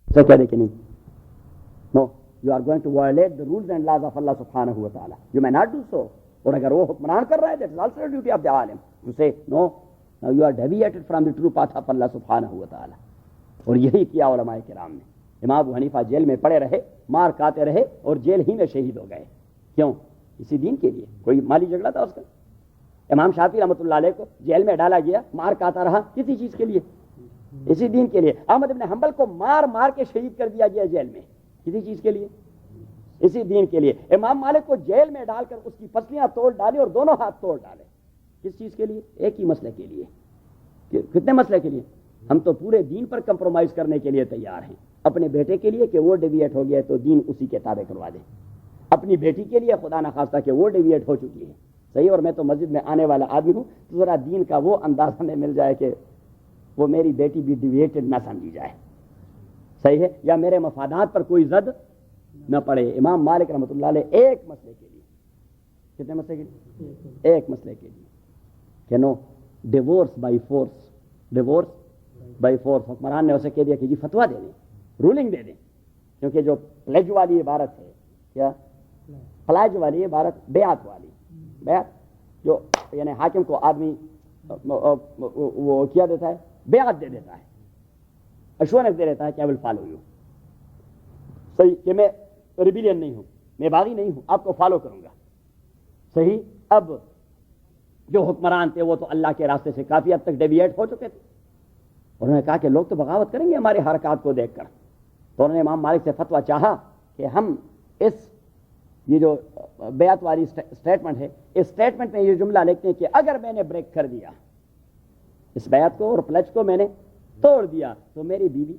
سو کہہ دے کہ نہیں، no you are going to violate the rules and laws of اللہ سبحانہ و تعالیٰ، you may not do so. اور اگر وہ حکمران کر رہا ہے that is also duty of the عالم to say no no you are deviated from the true path of اللہ سبحانہ و تعالیٰ. اور یہی کیا علماء کرام نے. امام ابو حنیفہ جیل میں پڑے رہے، مار کھاتے رہے اور جیل ہی میں شہید ہو گئے. کیوں؟ اسی دین کے لیے. کوئی مالی جھگڑا تھا اس کا؟ امام شافعی رحمۃ اللہ علیہ کو جیل میں ڈالا گیا، مار کھاتا رہا، کسی چیز کے لیے؟ اسی دین کے لیے. احمد بن حنبل کو مار مار کے شہید کر دیا گیا جیل میں، کسی چیز کے لیے؟ اسی دین کے لیے. امام مالک کو جیل میں ڈال کر اس کی پسلیاں توڑ ڈالی اور دونوں ہاتھ توڑ ڈالے، کس چیز کے لیے؟ ایک ہی مسئلے کے لیے. کتنے مسئلے کے لیے؟ ہم تو پورے دین پر کمپرومائز کرنے کے لیے تیار ہیں. اپنے بیٹے کے لیے کہ وہ ڈیویٹ ہو گیا تو دین اسی کے تابع کروا دے. اپنی بیٹی کے لیے خدا نخواستہ کہ وہ ڈیویٹ ہو چکی ہے، صحیح، اور میں تو مسجد میں آنے والا آدمی ہوں، تو ذرا دین کا وہ انداز ہمیں مل جائے کہ وہ میری بیٹی بھی ڈیویٹڈ نہ سمجھی جائے، صحیح ہے، یا میرے مفادات پر کوئی زد نہ پڑے. امام مالک رحمۃ اللہ علیہ ایک مسئلے کے لیے، کتنے مسئلے کے لیے؟ ایک مسئلے کے لیے کہ no divorce by force, divorce by force. حکمران نے اسے کہہ دیا کہ جی فتویٰ دے دیں، رولنگ دے دیں، کیونکہ جو پلیج والی عبارت ہے، کیا پلاج والی عبارت، بیعت والی، بیعت جو یعنی حاکم کو آدمی وہ کیا دیتا ہے، بیعت دے دیتا ہے، ایشورنس دے دیتا ہے کہ آئی ول فالو یو، صحیح، کہ میں ریبیلین نہیں ہوں، میں باغی نہیں ہوں، آپ کو فالو کروں گا، صحیح. اب جو حکمران تھے وہ تو اللہ کے راستے سے کافی حد تک ڈیویٹ ہو چکے تھے. انہوں نے کہا کہ لوگ تو بغاوت کریں گے ہمارے حرکات کو دیکھ کر. تو انہوں نے امام مالک سے فتویٰ چاہا کہ ہم یہ جو بیعت والی اسٹیٹمنٹ ہے، اس اسٹیٹمنٹ میں یہ جملہ لکھتے ہیں کہ اگر میں نے بریک کر دیا اس بیعت کو اور پلچ کو میں نے توڑ دیا تو میری بیوی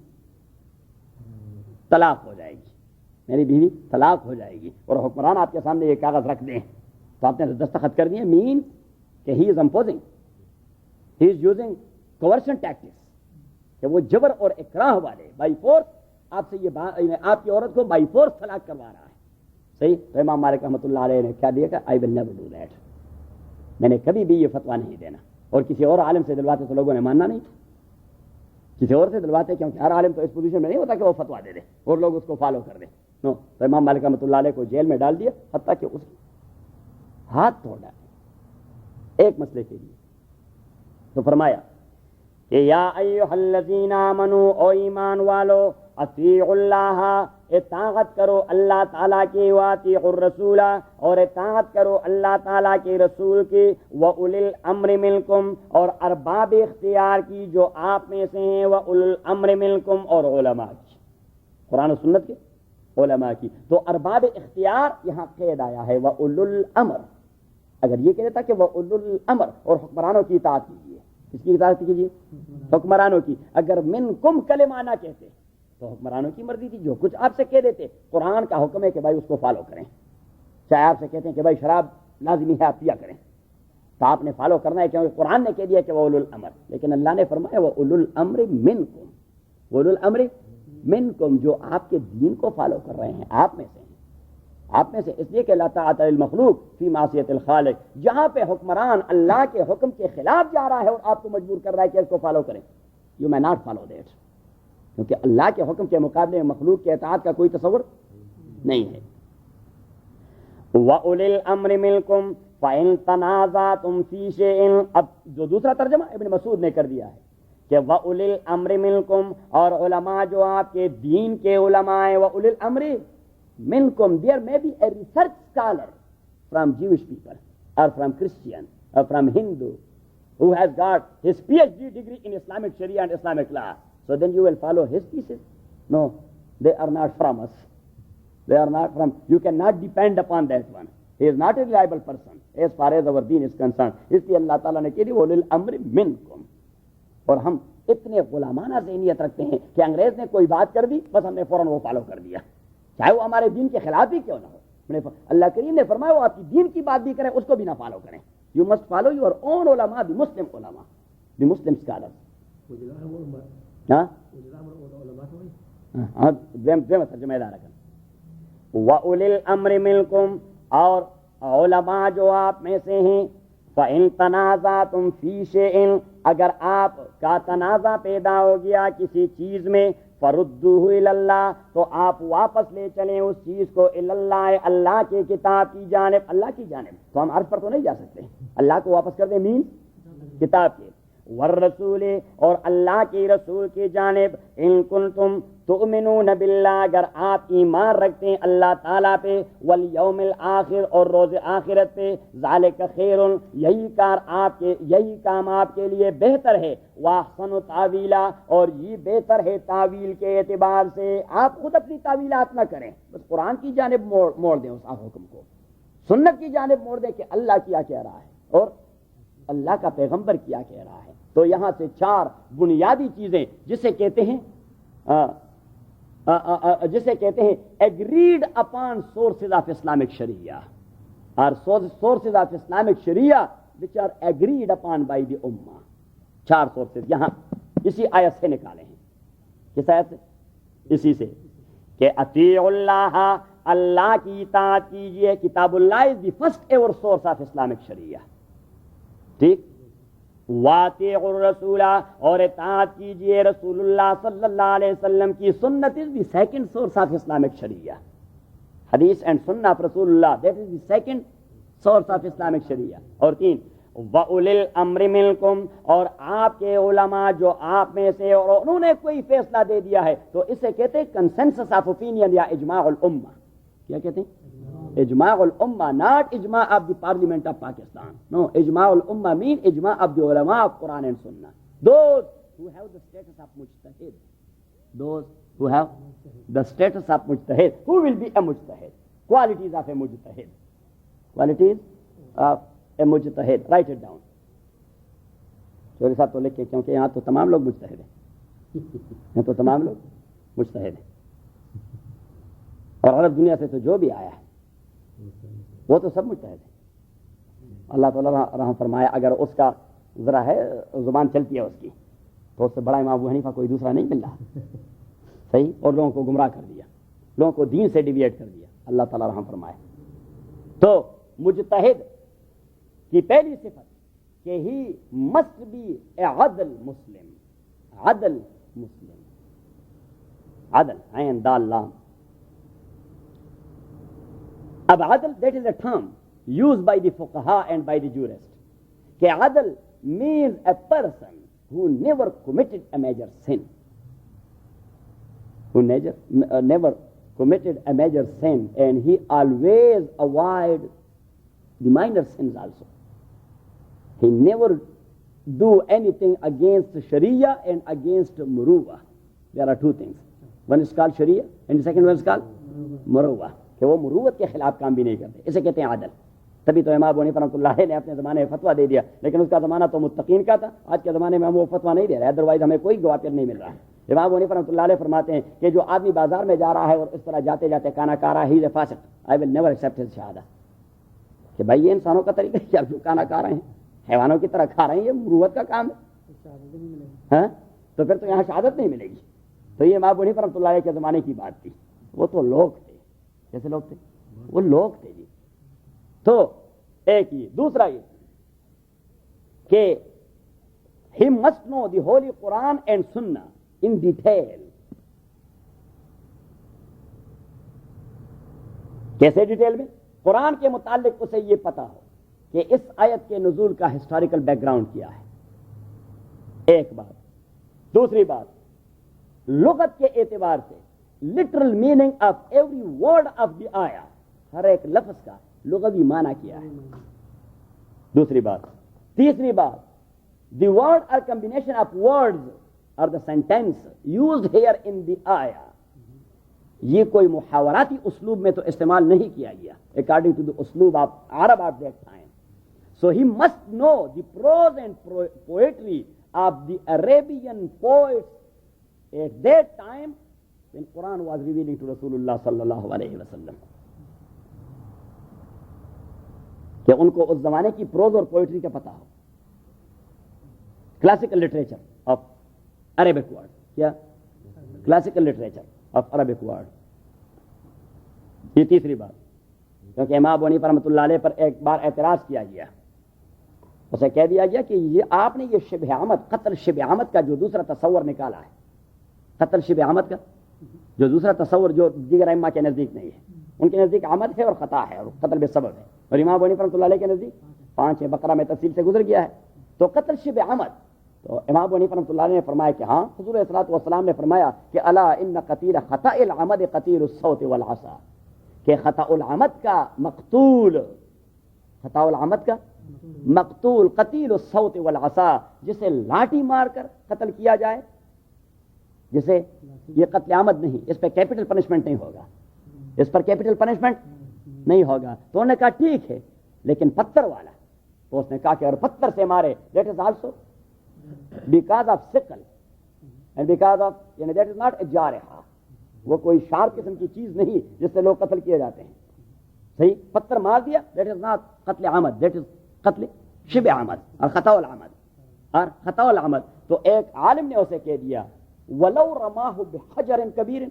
طلاق ہو جائے گی، میری بیوی طلاق ہو جائے گی. اور حکمران آپ کے سامنے یہ کاغذ رکھ دیں تو آپ نے دستخط کر دیے، مین کہ he is imposing, he is using coercion tactics, کہ وہ جبر اور اکراہ والے بائی فورس آپ سے یہ آپ کی عورت کو بائی فورس طلاق کروا رہا ہے، صحیح. تو امام مالک رحمۃ اللہ علیہ نے کیا دیا کہ آئی ول نیور ڈو دیٹ، میں نے کبھی بھی یہ فتویٰ نہیں دینا. اور کسی اور عالم سے دلواتے تو لوگوں نے ماننا نہیں، کسی اور سے دلواتے، کیونکہ ہر عالم تو اس پوزیشن میں نہیں ہوتا کہ وہ فتویٰ دے دے اور لوگ اس کو فالو کر دیں. نو. تو امام مالک رحمۃ اللہ علیہ کو جیل میں ڈال دیا، حتیٰ کہ اس ہاتھ توڑ ڈالے ایک مسئلے کے لیے. تو فرمایا کہ یا ایھا الذین آمنوا، او ایمان والو، اطیعوا اللہ، اطاعت کرو اللہ تعالیٰ کی، واطیعوا الرسول، اور اطاعت کرو اللہ تعالیٰ کے رسول کی، وَأُولِي الْأَمْرِ مِنْکُمْ، اور ارباب اختیار کی جو آپ میں سے ہیں، وَأُولِي الْأَمْرِ مِنْکُمْ، اور علماء کی، قرآن و سنت کے علماء کی. تو ارباب اختیار یہاں قید آیا ہے وَأُولِي الْأَمْر. اگر یہ کہہ دیتا کہ وَأُولِي الْأَمْر، اور حکمرانوں کی اطاعت کیجیے، کس کی اطاعت کیجیے؟ حکمرانوں کی. اگر منکم کلمہ نہ کہتے تو حکمرانوں کی مرضی تھی، جو کچھ آپ سے کہہ دیتے. قرآن کا حکم ہے کہ بھائی اس کو فالو کریں، چاہے آپ سے کہتے ہیں کہ بھائی شراب لازمی ہے آپ پیا کریں تو آپ نے فالو کرنا ہے، کیونکہ قرآن نے کہہ دیا کہ وَأُولِي الْأَمْرِ. لیکن اللہ نے فرمایا وَأُولِي الْأَمْرِ مِنْکُمْ، وَأُولِي الْأَمْرِ مِنْکُمْ، جو آپ کے دین کو فالو کر رہے ہیں، آپ میں سے ہیں، آپ میں سے. اس لیے کہ لا طاعۃ للمخلوق فی معصیۃ الخالق، جہاں پہ حکمران اللہ کے حکم کے خلاف جا رہا ہے اور آپ کو مجبور کر رہا ہے کہ اس کو فالو کریں، you may not follow that, کیونکہ اللہ کے حکم کے مقابلے میں مخلوق کے اطاعت کا کوئی تصور نہیں ہے. وَأُولِي الْأَمْرِ مِنْکُمْ فَإِن تَنَازَعْتُمْ فِي شَيْءٍ، اب جو دوسرا ترجمہ ابن مسعود نے کر دیا ہے کہ وَأُولِي الْأَمْرِ مِنْکُمْ، اور علماء جو آپ کے دین کے علماء ہیں، وَأُولِي الْأَمْرِ مِنْکُمْ، there may be a research scholar from Jewish people or from Christian or from Hindu who has got his PhD degree in Islamic Sharia and Islamic law. So then you will follow his pieces? No, they are not from us. They are not from, you cannot depend upon that one. He is not a reliable person as far as our deen is concerned. اس لیے اللہ تعالیٰ نے کہہ دی وَأُولِي الْأَمْرِ مِنْکُمْ. اور ہم اتنے غلامانہ ذہنیت رکھتے ہیں کہ انگریز نے کوئی بات کر دی بس ہم نے فوراً وہ فالو کر دیا، چاہے وہ ہمارے دین کے خلاف ہی کیوں نہ ہو. اللہ کریم نے فرمایا وہ آپ کی دین کی بات بھی کریں اس کو بھی نہ فالو کریں. You must follow your own ulama, the Muslim ulama, the Muslim scholars. ہاں ترجمہ دار کر وَأُولِي الْأَمْرِ مِنْکُمْ، اور علماء جو آپ میں سے ہیں، فَإِن تَنَازَعْتُمْ فِي شَيْءٍ، اگر آپ کا تنازع پیدا ہو گیا کسی چیز میں، فردوہ الی اللہ، تو آپ واپس لے چلیں اس چیز کو الی اللہ، اللہ کے کتاب کی جانب، اللہ کی جانب، تو ہم عرض پر تو نہیں جا سکتے، اللہ کو واپس کر دیں مین کتاب کے، والرسول، اور اللہ کے رسول کی جانب، ان کنتم تؤمنون باللہ، اگر آپ ایمان رکھتے ہیں اللہ تعالیٰ پہ، والیوم الآخر، اور روز آخرت پہ، ذالک خیر، یہی کام آپ کے لیے بہتر ہے، واحسن تعویلا، اور یہ بہتر ہے تعویل کے اعتبار سے، آپ خود اپنی تعویلات نہ کریں، بس قرآن کی جانب موڑ دیں اس حکم کو، سنت کی جانب موڑ دیں کہ اللہ کیا کہہ رہا ہے اور اللہ کا پیغمبر کیا کہہ رہا ہے۔ تو یہاں سے 4 بنیادی چیزیں جسے کہتے ہیں agreed upon sources of Islamic Sharia, or sources of Islamic Sharia which are agreed upon by the Ummah. 4 sources یہاں اسی آیت سے نکالے ہیں، کس آیت سے؟ اسی سے کہ اطیعوا اللہ، اللہ کی اطاعت کیجئے، کتاب اللہ is the first ever source of Islamic Sharia، ٹھیک، واطیعوا الرسول، اور اطاعت کیجئے رسول اللہ صلی اللہ علیہ وسلم کی سنت is the second source of Islamic Sharia، حدیث اینڈ سنت of رسول اللہ that is the second source of Islamic Sharia۔ اور 3 وَأُولِي الْأَمْرِ مِنْكُمْ، اور آپ کے علماء جو آپ میں سے، اور انہوں نے کوئی فیصلہ دے دیا ہے، تو اسے کہتے ہیں کنسنسس آف اوپینین یا اجماع الامہ۔ کیا کہتے ہیں؟ اجماع الامہ، ناٹ اجماع of the parliament of Pakistan, no, اجماع الامہ مین اجماع آف دی علماء of Quran and Sunnah, those who have the status of mujtahid، those who have the status of mujtahid، who will be a mujtahid، qualities of a mujtahid، qualities of a mujtahid، write it down، چوری صاحب تو لکھیں، کیونکہ یہاں تو تمام لوگ مجتہد ہیں، یہاں تو تمام لوگ مجتہد ہیں، اور عرب دنیا سے تو جو بھی آیا ہے وہ تو سب مجتہد ہے۔ اللہ تعالیٰ رحم فرمایا، اگر اس کا ذرا ہے زبان چلتی ہے اس کی، تو اس سے بڑا امام ابو حنیفہ کوئی دوسرا نہیں مل رہا، صحیح، اور لوگوں کو گمراہ کر دیا، لوگوں کو دین سے ڈیویٹ کر دیا، اللہ تعالیٰ رحم فرمائے۔ تو مجتہد کی پہلی صفت کہ ہی مسٹ بی اے عدل مسلم، عدل مسلم، عدل عین دال لام۔ اب عدل that is a term used by the fuqaha and by the jurist، کہ عدل means a person who never committed a major sin، who never committed a major sin, and he always avoid the minor sins also. He never do anything against Sharia and against Muruwa. There are 2 things. One is called Sharia and the second one is called Muruwa، کہ وہ مروت کے خلاف کام بھی نہیں کرتے، اسے کہتے ہیں عدل۔ تبھی تو امام ابو حنیفہ رحمۃ اللہ نے اپنے زمانے میں فتویٰ دے دیا، لیکن اس کا زمانہ تو متقین کا تھا، آج کے زمانے میں ہم وہ فتویٰ نہیں دے رہے، ادروائز ہمیں کوئی گواہ نہیں مل رہا ہے۔ امام ابو حنیفہ رحمۃ اللہ علیہ فرماتے ہیں کہ جو آدمی بازار میں جا رہا ہے اور اس طرح جاتے جاتے کھانا کھا رہا ہے، ہی از اے فاسق، آئی ول نیور ایکسیپٹ ہز شہادہ، کہ بھائی یہ انسانوں کا طریقہ ہے کہ آپ جو کھانا کھا رہے ہیں حیوانوں کی طرح کھا رہے ہیں، یہ مروت کا کام ہے، ہاں، تو پھر تو یہاں شہادت نہیں ملے گی۔ تو یہ امام ابو حنیفہ رحمۃ اللہ علیہ کے زمانے کی بات تھی، وہ تو لوگ تھے، کیسے لوگ تھے؟ وہ لوگ تھے جی۔ تو ایک یہ، دوسرا یہ کہ he must know the holy Quran and Sunnah in detail۔ کیسے ڈیٹیل میں؟ قرآن کے متعلق اسے یہ پتا ہو کہ اس آیت کے نزول کا ہسٹوریکل بیک گراؤنڈ کیا ہے، ایک بات۔ دوسری بات، لغت کے اعتبار سے literal meaning of every word of the آیا، ہر ایک لفظ کا لغوی معنی کیا ہے، دوسری بات۔ تیسری بات، دی ورڈ اور کمبینیشن آف ورڈز اور the sentence used here in the آیا، یہ کوئی محاوراتی اسلوب میں تو استعمال نہیں کیا گیا، اکارڈنگ ٹو دی اسلوب of Arab of that time. So he must know the prose and poetry of the Arabian poets at that time when Quran was revealing to Rasulullah sallallahu alayhi wa sallam، کہ ان کو اس زمانے کی pros اور poetry کا پتہ ہو، classical literature of Arabic word, کیا classical literature of Arabic word. یہ تیسری بات، کیونکہ امام ابو حنیفہ رحمۃ اللہ علیہ پر ایک بار اعتراض کیا گیا، اسے کہہ دیا گیا کہ یہ آپ نے یہ شبہ عمد، قتل شبہ عمد کا جو دوسرا تصور نکالا ہے، قتل شبہ عمد کا جو دوسرا تصور جو دیگر ائمہ کے نزدیک نہیں ہے، ان کے نزدیک عمد ہے اور خطا ہے اور قتل بے سبب ہے، اور امام ابو حنیفہ رحمۃ اللہ علیہ کے نزدیک 5 بقرہ میں تفصیل سے گزر گیا ہے۔ تو قتل شبہ عمد، تو امام ابو حنیفہ رحمۃ اللہ علیہ نے فرمایا کہ ہاں، حضور علیہ الصلوۃ والسلام نے فرمایا کہ الا ان قتیل خطأ العمد قتیل الصوت والعصا، کہ خطأ العمد کا مقتول، خطأ العمد کا مقتول قتیل الصوت والعصا، جسے لاٹھی مار کر قتل کیا جائے، جسے یہ قتل عمد نہیں، اس پہ کیپٹل پنشمنٹ نہیں ہوگا، اس پر کیپٹل پنشمنٹ نہیں ہوگا۔ تو انہوں نے کہا ٹھیک ہے، لیکن پتھر والا، تو اس نے کہا کہ اور پتھر سے مارے، that is also because of skill and because of, یعنی دیٹ از ناٹ اے جارحہ، وہ کوئی شارپ قسم کی چیز نہیں جس سے لوگ قتل کیے جاتے ہیں، صحیح، پتھر مار دیا، دیٹ از ناٹ قتل عمد، دیٹ از قتل شبہ عمد اور خطأ العمد، اور خطأ العمد۔ تو ایک عالم نے اسے کہہ دیا ولو رماہ بحجر کبیر،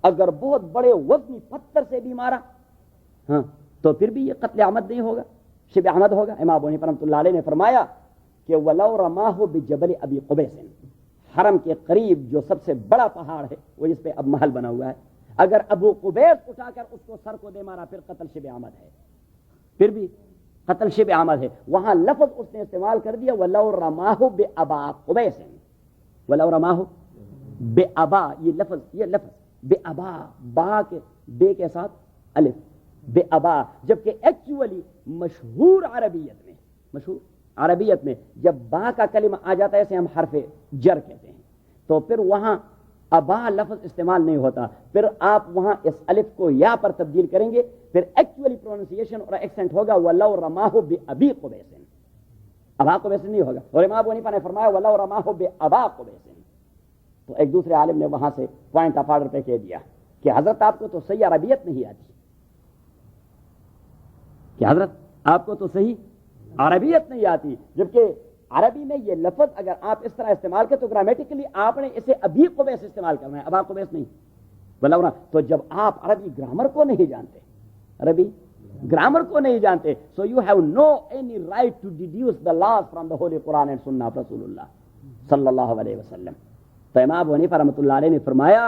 اگر بہت بڑے وزنی پتھر سے بھی مارا، ہاں، تو پھر بھی یہ قتل عمد نہیں ہوگا، شبہ عمد ہوگا۔ امام ابو حنیفہ رحمۃ اللہ علیہ نے فرمایا کہ ولو رماہ بجبل ابی قبیس، حرم کے قریب جو سب سے بڑا پہاڑ ہے، وہ جس پہ اب محل بنا ہوا ہے، اگر ابو قبیس اٹھا کر اس کو سر کو دے مارا، پھر قتل شبہ عمد ہے، پھر بھی قتل شبہ عمد ہے۔ وہاں لفظ اس نے استعمال کر دیا ولو رماہ بابا قبیس، ولو رماہ بابا، یہ لفظ بابا، با کے بے کے ساتھ الف، بابا، جبکہ ایکچولی مشہور عربیت میں جب با کا کلمہ آ جاتا ہے، اسے ہم حرف جر کہتے ہیں، تو پھر وہاں ابا لفظ استعمال نہیں ہوتا، پھر آپ وہاں اس الف کو یا پر تبدیل کریں گے، پھر ایکچولی پروننسیشن اور ایکسنٹ ہوگا ولو رماہ بابی قبیس، ابا قبیس نہیں ہوگا۔ اور امام ابو حنیفہ نے فرمایا ولو رماہ بابا قبیس۔ تو ایک دوسرے عالم نے وہاں سے پوائنٹ آف آرڈر پہ کہہ دیا کہ حضرت آپ کو تو صحیح عربیت نہیں آتی، کہ حضرت آپ کو تو صحیح عربیت نہیں آتی، جبکہ عربی میں یہ لفظ اگر آپ اس طرح استعمال کریں تو گرامیٹیکلی آپ نے اسے ابی قبیس استعمال کرنا ہے، ابا قبیس نہیں بلورا۔ تو جب آپ عربی گرامر کو نہیں جانتے، عربی گرامر کو نہیں جانتے، so you have no any right to deduce the laws from the holy Quran and سنہ آف رسول اللہ صلی اللہ علیہ وسلم۔ تو امام ابو حنیفہ رحمۃ اللہ علیہ نے فرمایا،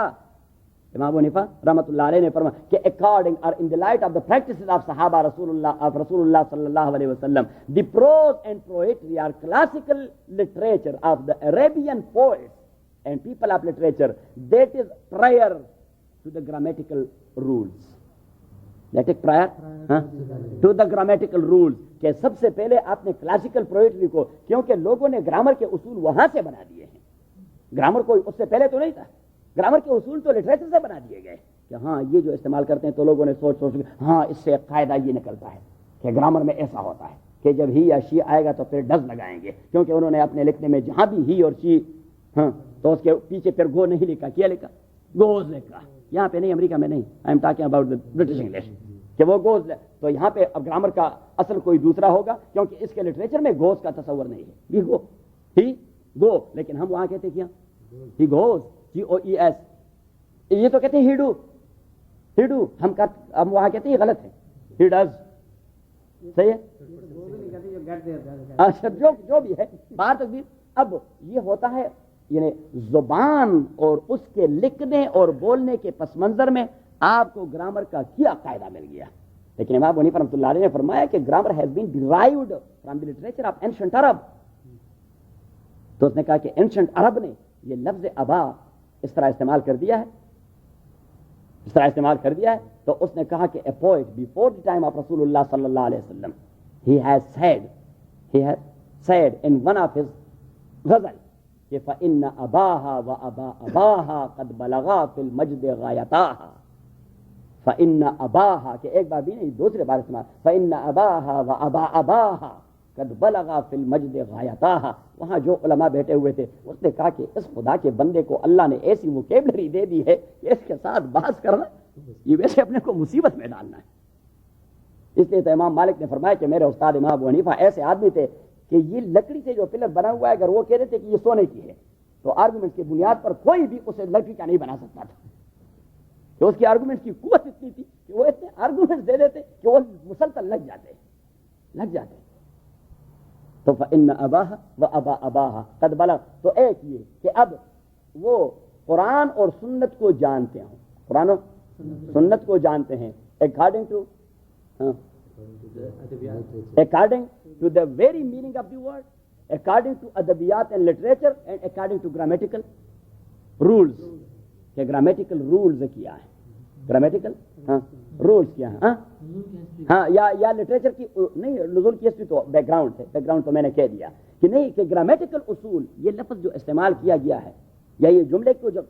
امام ابو حنیفہ رحمۃ اللہ علیہ نے فرمایا کہ اکارڈنگ اور in the light of the practices of صحابہ رسول اللہ صلی اللہ علیہ وسلم، the prose and poetry are classical literature of the Arabian poets and people of literature that is prior to the grammatical rules, that is prior to the grammatical rules, کہ سب سے پہلے آپ نے کلاسیکل پوئٹری کو، کیونکہ لوگوں نے گرامر کے اصول وہاں سے بنا دیے ہیں، گرامر کوئی اس سے پہلے تو نہیں تھا، گرامر کے اصول تو لٹریچر سے بنا دیے گئے کہ ہاں یہ جو استعمال کرتے ہیں، تو لوگوں نے سوچ کے ہاں اس سے قاعدہ یہ نکلتا ہے کہ گرامر میں ایسا ہوتا ہے کہ جب ہی یا شی آئے گا تو پھر ڈز لگائیں گے، کیونکہ انہوں نے اپنے لکھنے میں جہاں بھی ہی اور شی، ہاں، تو اس کے پیچھے پھر گو نہیں لکھا، کیا لکھا؟ گوز لکھا۔ یہاں پہ نہیں، امریکہ میں نہیں، I am talking about the British English, کہ وہ گوز، تو یہاں پہ اب گرامر کا اصل کوئی دوسرا ہوگا، کیونکہ اس کے لٹریچر میں گوز کا تصور نہیں ہے، ہی گو، ہی گو، لیکن ہم وہاں کہتے کیا؟ ہی گوز، GOES، یہ تو کہتے ہیں ہی ڈو، ہم وہاں کہتے ہیں یہ غلط ہے، ہی ڈز، صحیح ہے، اچھا جو بھی ہے بات تقدیر۔ اب یہ ہوتا ہے، یعنی زبان اور اس کے لکھنے اور بولنے کے پس منظر میں آپ کو گرامر کا کیا قاعدہ مل گیا، لیکن امام ابو حنیفہ رحمۃ اللہ علیہ نے فرمایا کہ grammar has been derived from the literature of ancient Arab. تو اس نے کہا کہ اینشنٹ عرب نے یہ لفظ ابا اس طرح استعمال کر دیا ہے، تو اس نے کہا کہ a poet before the time of رسول اللہ صلی اللہ علیہ وسلم، he has said in one of his غزل کہ فَإِنَّ أَبَاهَا وَأَبَا أَبَاهَا قَدْ بَلَغَا فِي الْمَجْدِ غَایَتَاهَا، فَإِنَّ أَبَاهَا، کہ ایک بار بھی نہیں، دوسرے بار استعمال، فَإِنَّ أَبَاهَا وَأَبَا أَبَاهَا قَدْ بَلَغَا فِي الْمَجْدِ غَایَتَاهَا۔ وہاں جو علماء بیٹھے ہوئے تھے، اس نے کہا کہ اس خدا کے بندے کو اللہ نے ایسی ووکیبلری دے دی ہے کہ اس کے ساتھ بحث کرنا یہ ویسے اپنے کو مصیبت میں ڈالنا ہے۔ اس لیے تو امام مالک نے فرمایا کہ میرے استاد امام ابو حنیفہ ایسے آدمی تھے کہ یہ لکڑی سے جو پلر بنا ہوا ہے، اگر وہ کہہ دیتے کہ یہ سونے کی ہے، تو آرگومنٹ کی بنیاد پر کوئی بھی اسے لکڑی کا نہیں بنا سکتا تھا، کہ اس کی آرگومنٹ کی قوت اتنی تھی کہ وہ اتنے آرگومنٹ دے دیتے کہ وہ مسلسل لگ جاتے۔ تو فإن أباها وأبا أباها قد بلغ، تو ایک یہ کہ اب وہ قرآن اور سنت کو جانتے ہوں، قرآن و سنت کو جانتے ہیں according to the very meaning of the word, according to adabiyat and literature and according to grammatical rules. کہ grammatical rules کیا ہے، grammatical rules کیا ہے، ہاں یا لٹریچر کی نہیں، نزول کی اس کی تو بیک گراؤنڈ ہے، بیک گراؤنڈ تو میں نے کہہ دیا کہ نہیں، کہ گرامیٹیکل اصول، یہ لفظ جو استعمال کیا گیا ہے یا یہ جملے کو جو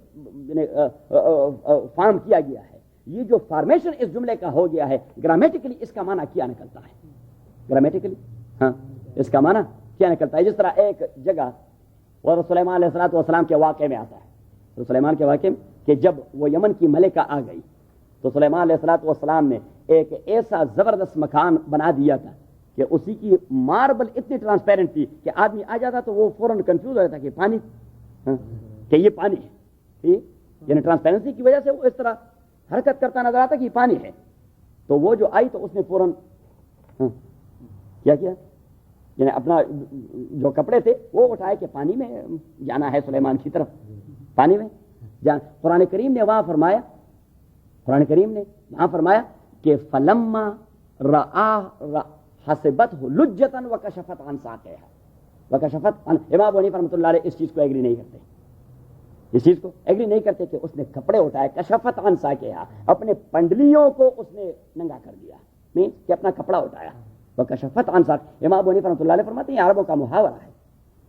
فارم کیا گیا ہے، یہ جو فارمیشن اس جملے کا ہو گیا ہے، گرامیٹیکلی اس کا معنی کیا نکلتا ہے، گرامیٹیکلی اس کا معنی کیا نکلتا ہے. جس طرح ایک جگہ اور سلیمان علیہ السلام کے واقعے میں آتا ہے، سلیمان کے واقعے میں کہ جب وہ یمن کی ملکہ آ گئی تو سلیمان علیہ السلام نے ایک ایسا زبردست مکان بنا دیا تھا کہ اسی کی ماربل اتنی ٹرانسپیرنٹ تھی کہ آدمی آ جاتا تو وہ فوراً کنفیوز ہو جاتا کہ پانی، کہ یہ پانی ہے، یعنی ٹرانسپیرنسی کی وجہ سے وہ اس طرح حرکت کرتا نظر آتا کہ یہ پانی ہے. تو وہ جو آئی تو اس نے فوراً کیا یعنی اپنا جو کپڑے تھے وہ اٹھائے کہ پانی میں جانا ہے سلیمان کی طرف، پانی میں جانا. قرآن کریم نے وہاں فرمایا، قرآن کریم نے وہاں فرمایا کہ فلما حسبته لجتا وکشفت عن ساقها، وکشفت عن. امام ابو حنیفہ رحمۃ اللہ علیہ اس چیز کو ایگری نہیں کرتے، اس چیز کو ایگری نہیں کرتے کہ اس نے کپڑے اٹھائے، کشفت عن ساقها، اپنے پنڈلیوں کو اس نے ننگا کر دیا، مینس کہ اپنا کپڑا اٹھایا، وکشفت عن ساق. امام ابو حنیفہ رحمۃ اللہ علیہ فرماتے ہیں عربوں کا محاورہ ہے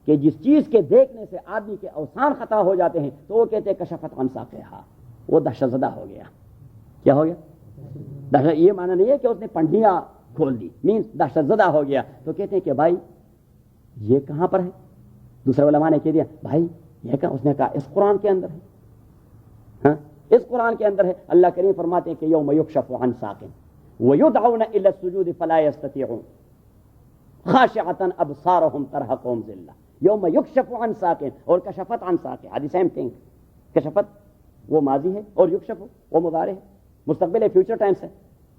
کہ جس چیز کے دیکھنے سے آدمی کے اوسان خطا ہو جاتے ہیں تو وہ کہتے ہیں کشفت عن ساقها، وہ دہشت زدہ ہو گیا. کیا ہو گیا؟ یہ معنی نہیں ہے کہ اس نے پنڈلیاں کھول دی، مینس دہشت زدہ ہو گیا. تو کہتے ہیں کہ بھائی یہ کہاں پر ہے؟ دوسرے علماء نے کہہ دیا بھائی یہ کہاں؟ اس نے کہا اس قرآن کے اندر ہے، ہاں اس قرآن کے اندر ہے. اللہ کریم فرماتے ہیں کہ یوم یکشف عن ساق ویدعون الی السجود فلا یستطیعون خاشعۃ ابصارهم ترهقهم ذلہ. یوم یکشف عن ساق اور کشفت عن ساق، دی سیم تھنگ. کشفت وہ ماضی ہے اور یکشف وہ مضارع ہے، مستقبل ہے، فیوچر ٹائمس ہے.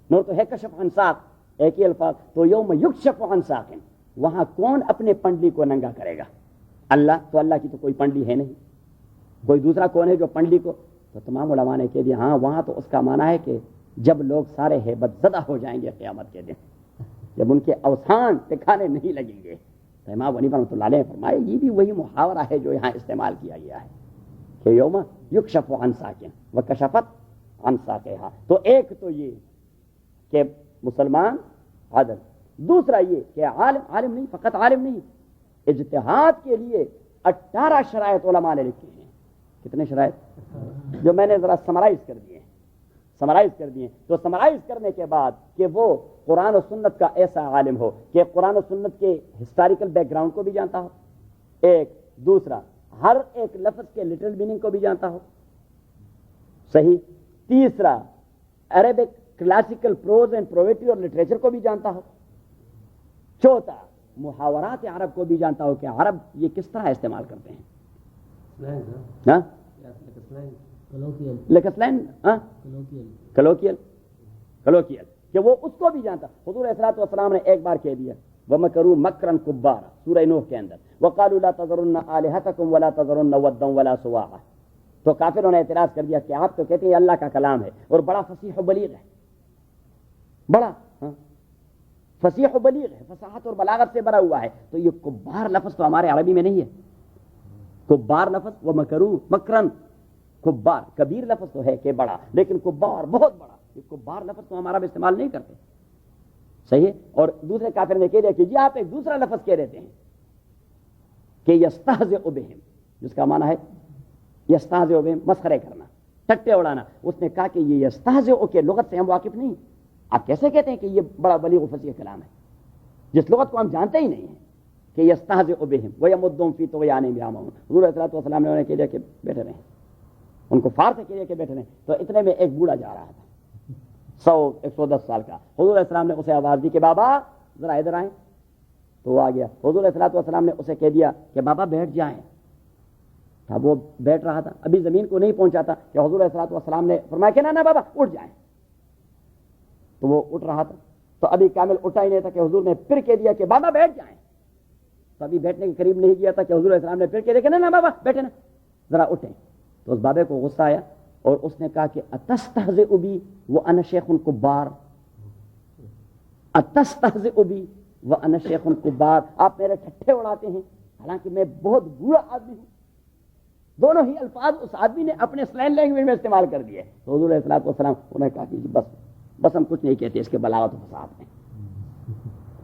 نور تو ہے کشف عن ساق ایک ہی الفاظ. تو یوم یکشف عن ساق، وہاں کون اپنے پنڈلی کو ننگا کرے گا؟ اللہ. تو اللہ کی تو کوئی پنڈلی ہے نہیں، کوئی دوسرا کون ہے جو پنڈلی کو؟ تو تمام علماء نے کہہ دیا ہاں وہاں تو اس کا معنی ہے کہ جب لوگ سارے ہیبت زدہ ہو جائیں گے قیامت کے دن، جب ان کے اوسان ٹھکانے نہیں لگیں گے. تو امام حنیفہ رحمۃ اللہ علیہ نے فرمایا یہ بھی وہی محاورہ ہے جو یہاں استعمال کیا گیا ہے کہ یوم یکشف عن ساق وکشفت عن ساقها. تو ایک تو یہ کہ مسلمان عادل، دوسرا یہ کہ عالم نہیں، فقط عالم نہیں، اجتہاد کے لیے 18 شرائط علماء نے لکھی ہیں. کتنے شرائط؟ جو میں نے ذرا سمرائز کر دیے، تو سمرائز کرنے کے بعد کہ وہ قرآن و سنت کا ایسا عالم ہو کہ قرآن و سنت کے ہسٹوریکل بیک گراؤنڈ کو بھی جانتا ہو، ایک دوسرا ہر ایک لفظ کے لٹرل میننگ کو بھی جانتا ہو، صحیح، تیسرا عربک کلاسیکل پروز اینڈ پرویٹری اور لٹریچر کو بھی جانتا ہو، چوتھا محاورات عرب کو بھی جانتا ہو کہ عرب یہ کس طرح استعمال کرتے ہیں، کلوکیل کہ وہ اس کو بھی جانتا. حضور علیہ السلام نے ایک بار کہہ دیا وَمَكَرُوا مَكْرًا كُبَّارًا، سورہ نوح کے اندر، وَقَالُوا لَا تَذَرُنَّ آلِهَتَكُمْ وَلَا تَذَرُنَّ وَدًّا وَلَا سُوَاعًا. تو کافروں نے اعتراض کر دیا کہ آپ تو کہتے ہیں اللہ کا کلام ہے اور بڑا فصیح و بلیغ ہے، بڑا فصیح و بلیغ ہے، فصاحت اور بلاغت سے بھرا ہوا ہے، تو یہ کبار لفظ تو ہمارے عربی میں نہیں ہے. کبار لفظ وَمَكَرُوا مَكْرًا، کبار کبیر لفظ تو ہے کہ بڑا، لیکن کبار بہت بڑا، یہ کبار لفظ تو ہمارا بھی استعمال نہیں کرتے، صحیح ہے. اور دوسرے کافر نے کہہ دیا کہ جی آپ ایک دوسرا لفظ کہہ رہتے ہیں کہ یستہزئ بہم، جس کا معنی ہے یستہزئ بہم، مسخرے کرنا، ٹٹے اڑانا. اس نے کہا کہ یہ یستہزئ کے لغت سے ہم واقف نہیں، آپ کیسے کہتے ہیں کہ یہ بڑا بلیغ و فصیح کلام ہے جس لغت کو ہم جانتے ہی نہیں ہیں کہ یستہزئ بہم ویمدہم فی طغیانہم یعمہون. حضور علیہ السلام نے کہہ دیا کہ بیٹھے رہیں، ان کو فار سے کہہ دیا کہ بیٹھے رہیں. تو اتنے میں ایک بوڑھا جا رہا تھا 110 سال کا. حضور علیہ السلام نے اسے آواز دی کہ بابا ذرا ادھر آئیں. تو وہ آ گیا. حضور علیہ السلام نے اسے کہہ دیا کہ بابا بیٹھ جائیں. اب وہ بیٹھ رہا تھا، ابھی زمین کو نہیں پہنچا تھا کہ حضور علیہ السلام نے فرمایا کہ نا بابا اٹھ جائیں. تو وہ اٹھ رہا تھا، تو ابھی کامل اٹھا ہی نہیں تھا کہ حضور نے پھر کہہ دیا کہ بابا بیٹھ جائیں. تو ابھی بیٹھنے کے قریب نہیں گیا تھا کہ حضور علیہ السلام نے پھر کہہ دیا کہ نا بابا بیٹھے نا، ذرا اٹھیں. تو اس بابے کو غصہ آیا اور اس نے کہا کہ اتستہزئ بی وانا شیخ کبار، اتستہزئ بی وانا شیخ کبار، آپ میرے ٹھٹھے اڑاتے ہیں حالانکہ میں بہت بوڑھا آدمی ہوں۔ دونوں ہی الفاظ اس آدمی نے اپنے سلینگ لینگویج میں استعمال کر دیے۔ تو حضور علیہ الصلوۃ والسلام انہوں نے کہا کہ بس ہم کچھ نہیں کہتے اس کے بلاغت و فصاحت میں،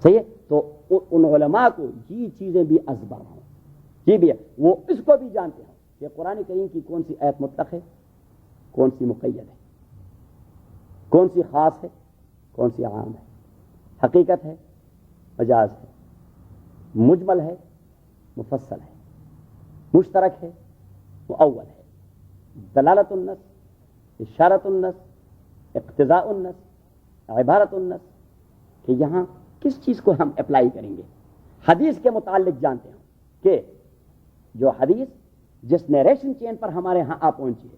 صحیح ہے۔ تو ان علماء کو یہ چیزیں بھی ازبر ہوں، یہ بھی ہے، وہ اس کو بھی جانتے ہیں کہ قرآن کریم کی کون سی آیت مطلق ہے، کون سی مقید ہے، کون سی خاص ہے، کون سی عام ہے، حقیقت ہے، مجاز ہے، مجمل ہے، مفصل ہے، مشترک ہے، مؤول ہے، دلالت النص، اشارت النص، اقتضاء النص، عبارت النص، کہ یہاں کس چیز کو ہم اپلائی کریں گے۔ حدیث کے متعلق جانتے ہیں کہ جو حدیث جس نیریشن چین پر ہمارے ہاں آ پہنچی ہے،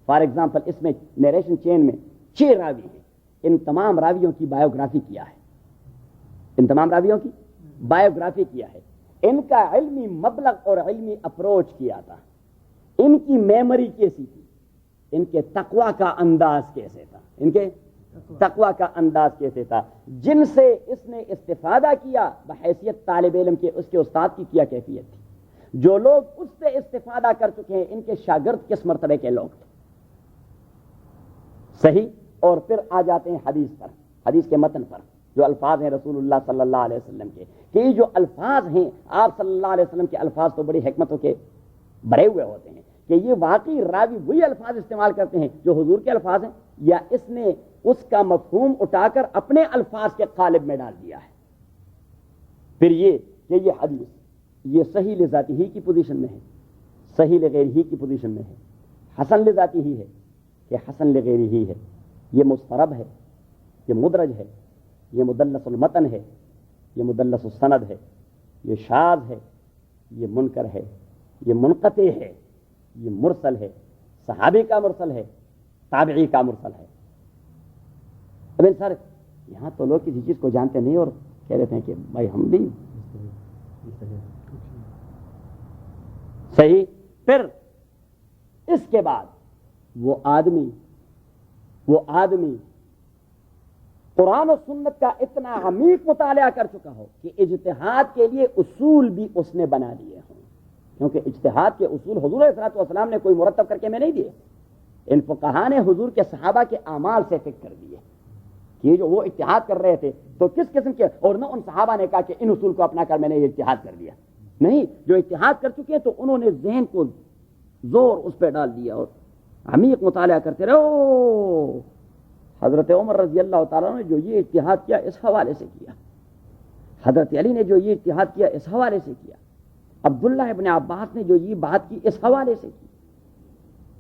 فار ایگزامپل اس میں نیریشن چین میں 6 راوی ہیں، ان تمام راویوں کی بایوگرافی کیا ہے، ان تمام راویوں کی بایوگرافی کیا ہے، ان کا علمی مبلغ اور علمی اپروچ کیا تھا، ان کی میموری کیسی تھی، ان کے تقوی کا انداز کیسے تھا، ان کے تقوی کا انداز کیسے تھا، جن سے اس نے استفادہ کیا بحیثیت طالب علم کے، اس کے استاد کی کیا کیفیت تھی، جو لوگ اس سے استفادہ کر چکے ہیں ان کے شاگرد کس مرتبے کے لوگ تھے، صحیح۔ اور پھر آ جاتے ہیں حدیث پر، حدیث کے متن پر، جو الفاظ ہیں رسول اللہ صلی اللہ علیہ وسلم کے، کہ یہ جو الفاظ ہیں آپ صلی اللہ علیہ وسلم کے الفاظ تو بڑی حکمتوں کے بھرے ہوئے ہوتے ہیں، کہ یہ واقعی راوی وہی الفاظ استعمال کرتے ہیں جو حضور کے الفاظ ہیں، یا اس نے اس کا مفہوم اٹھا کر اپنے الفاظ کے قالب میں ڈال دیا ہے۔ پھر یہ کہ یہ حدیث یہ صحیح لذاتی ہی کی پوزیشن میں ہے، صحیح لغیر ہی کی پوزیشن میں ہے، حسن لذاتی ہی ہے کہ حسن لغیر ہی ہے، یہ مضطرب ہے، یہ مدرج ہے، یہ مدلس المتن ہے، یہ مدلس السند ہے، یہ شاذ ہے، یہ منکر ہے، یہ منقطع ہے، یہ مرسل ہے، صحابی کا مرسل ہے، تابعی کا مرسل ہے۔ اب ان سر یہاں تو لوگ کسی چیز کو جانتے نہیں اور کہہ دیتے ہیں کہ بھائی ہم بھی صحیح۔ پھر اس کے بعد وہ آدمی قرآن و سنت کا اتنا عمیق مطالعہ کر چکا ہو کہ اجتہاد کے لیے اصول بھی اس نے بنا دیے ہوں، کیونکہ اجتہاد کے اصول حضور علیہ الصلوۃ والسلام نے کوئی مرتب کر کے میں نہیں دیے، ان فقہا نے حضور کے صحابہ کے اعمال سے فکر کر دیے کہ یہ جو وہ اجتہاد کر رہے تھے تو کس قسم کے، اور نہ ان صحابہ نے کہا کہ ان اصول کو اپنا کر میں نے یہ اجتہاد کر دیا، نہیں، جو اجتہاد کر چکے تو انہوں نے ذہن کو زور اس پہ ڈال دیا اور عمیق مطالعہ کرتے رہو۔ حضرت عمر رضی اللہ تعالیٰ نے جو یہ اجتہاد کیا اس حوالے سے کیا، حضرت علی نے جو یہ اجتہاد کیا اس حوالے سے کیا، عبداللہ ابن عباس نے جو یہ بات کی اس حوالے سے کی،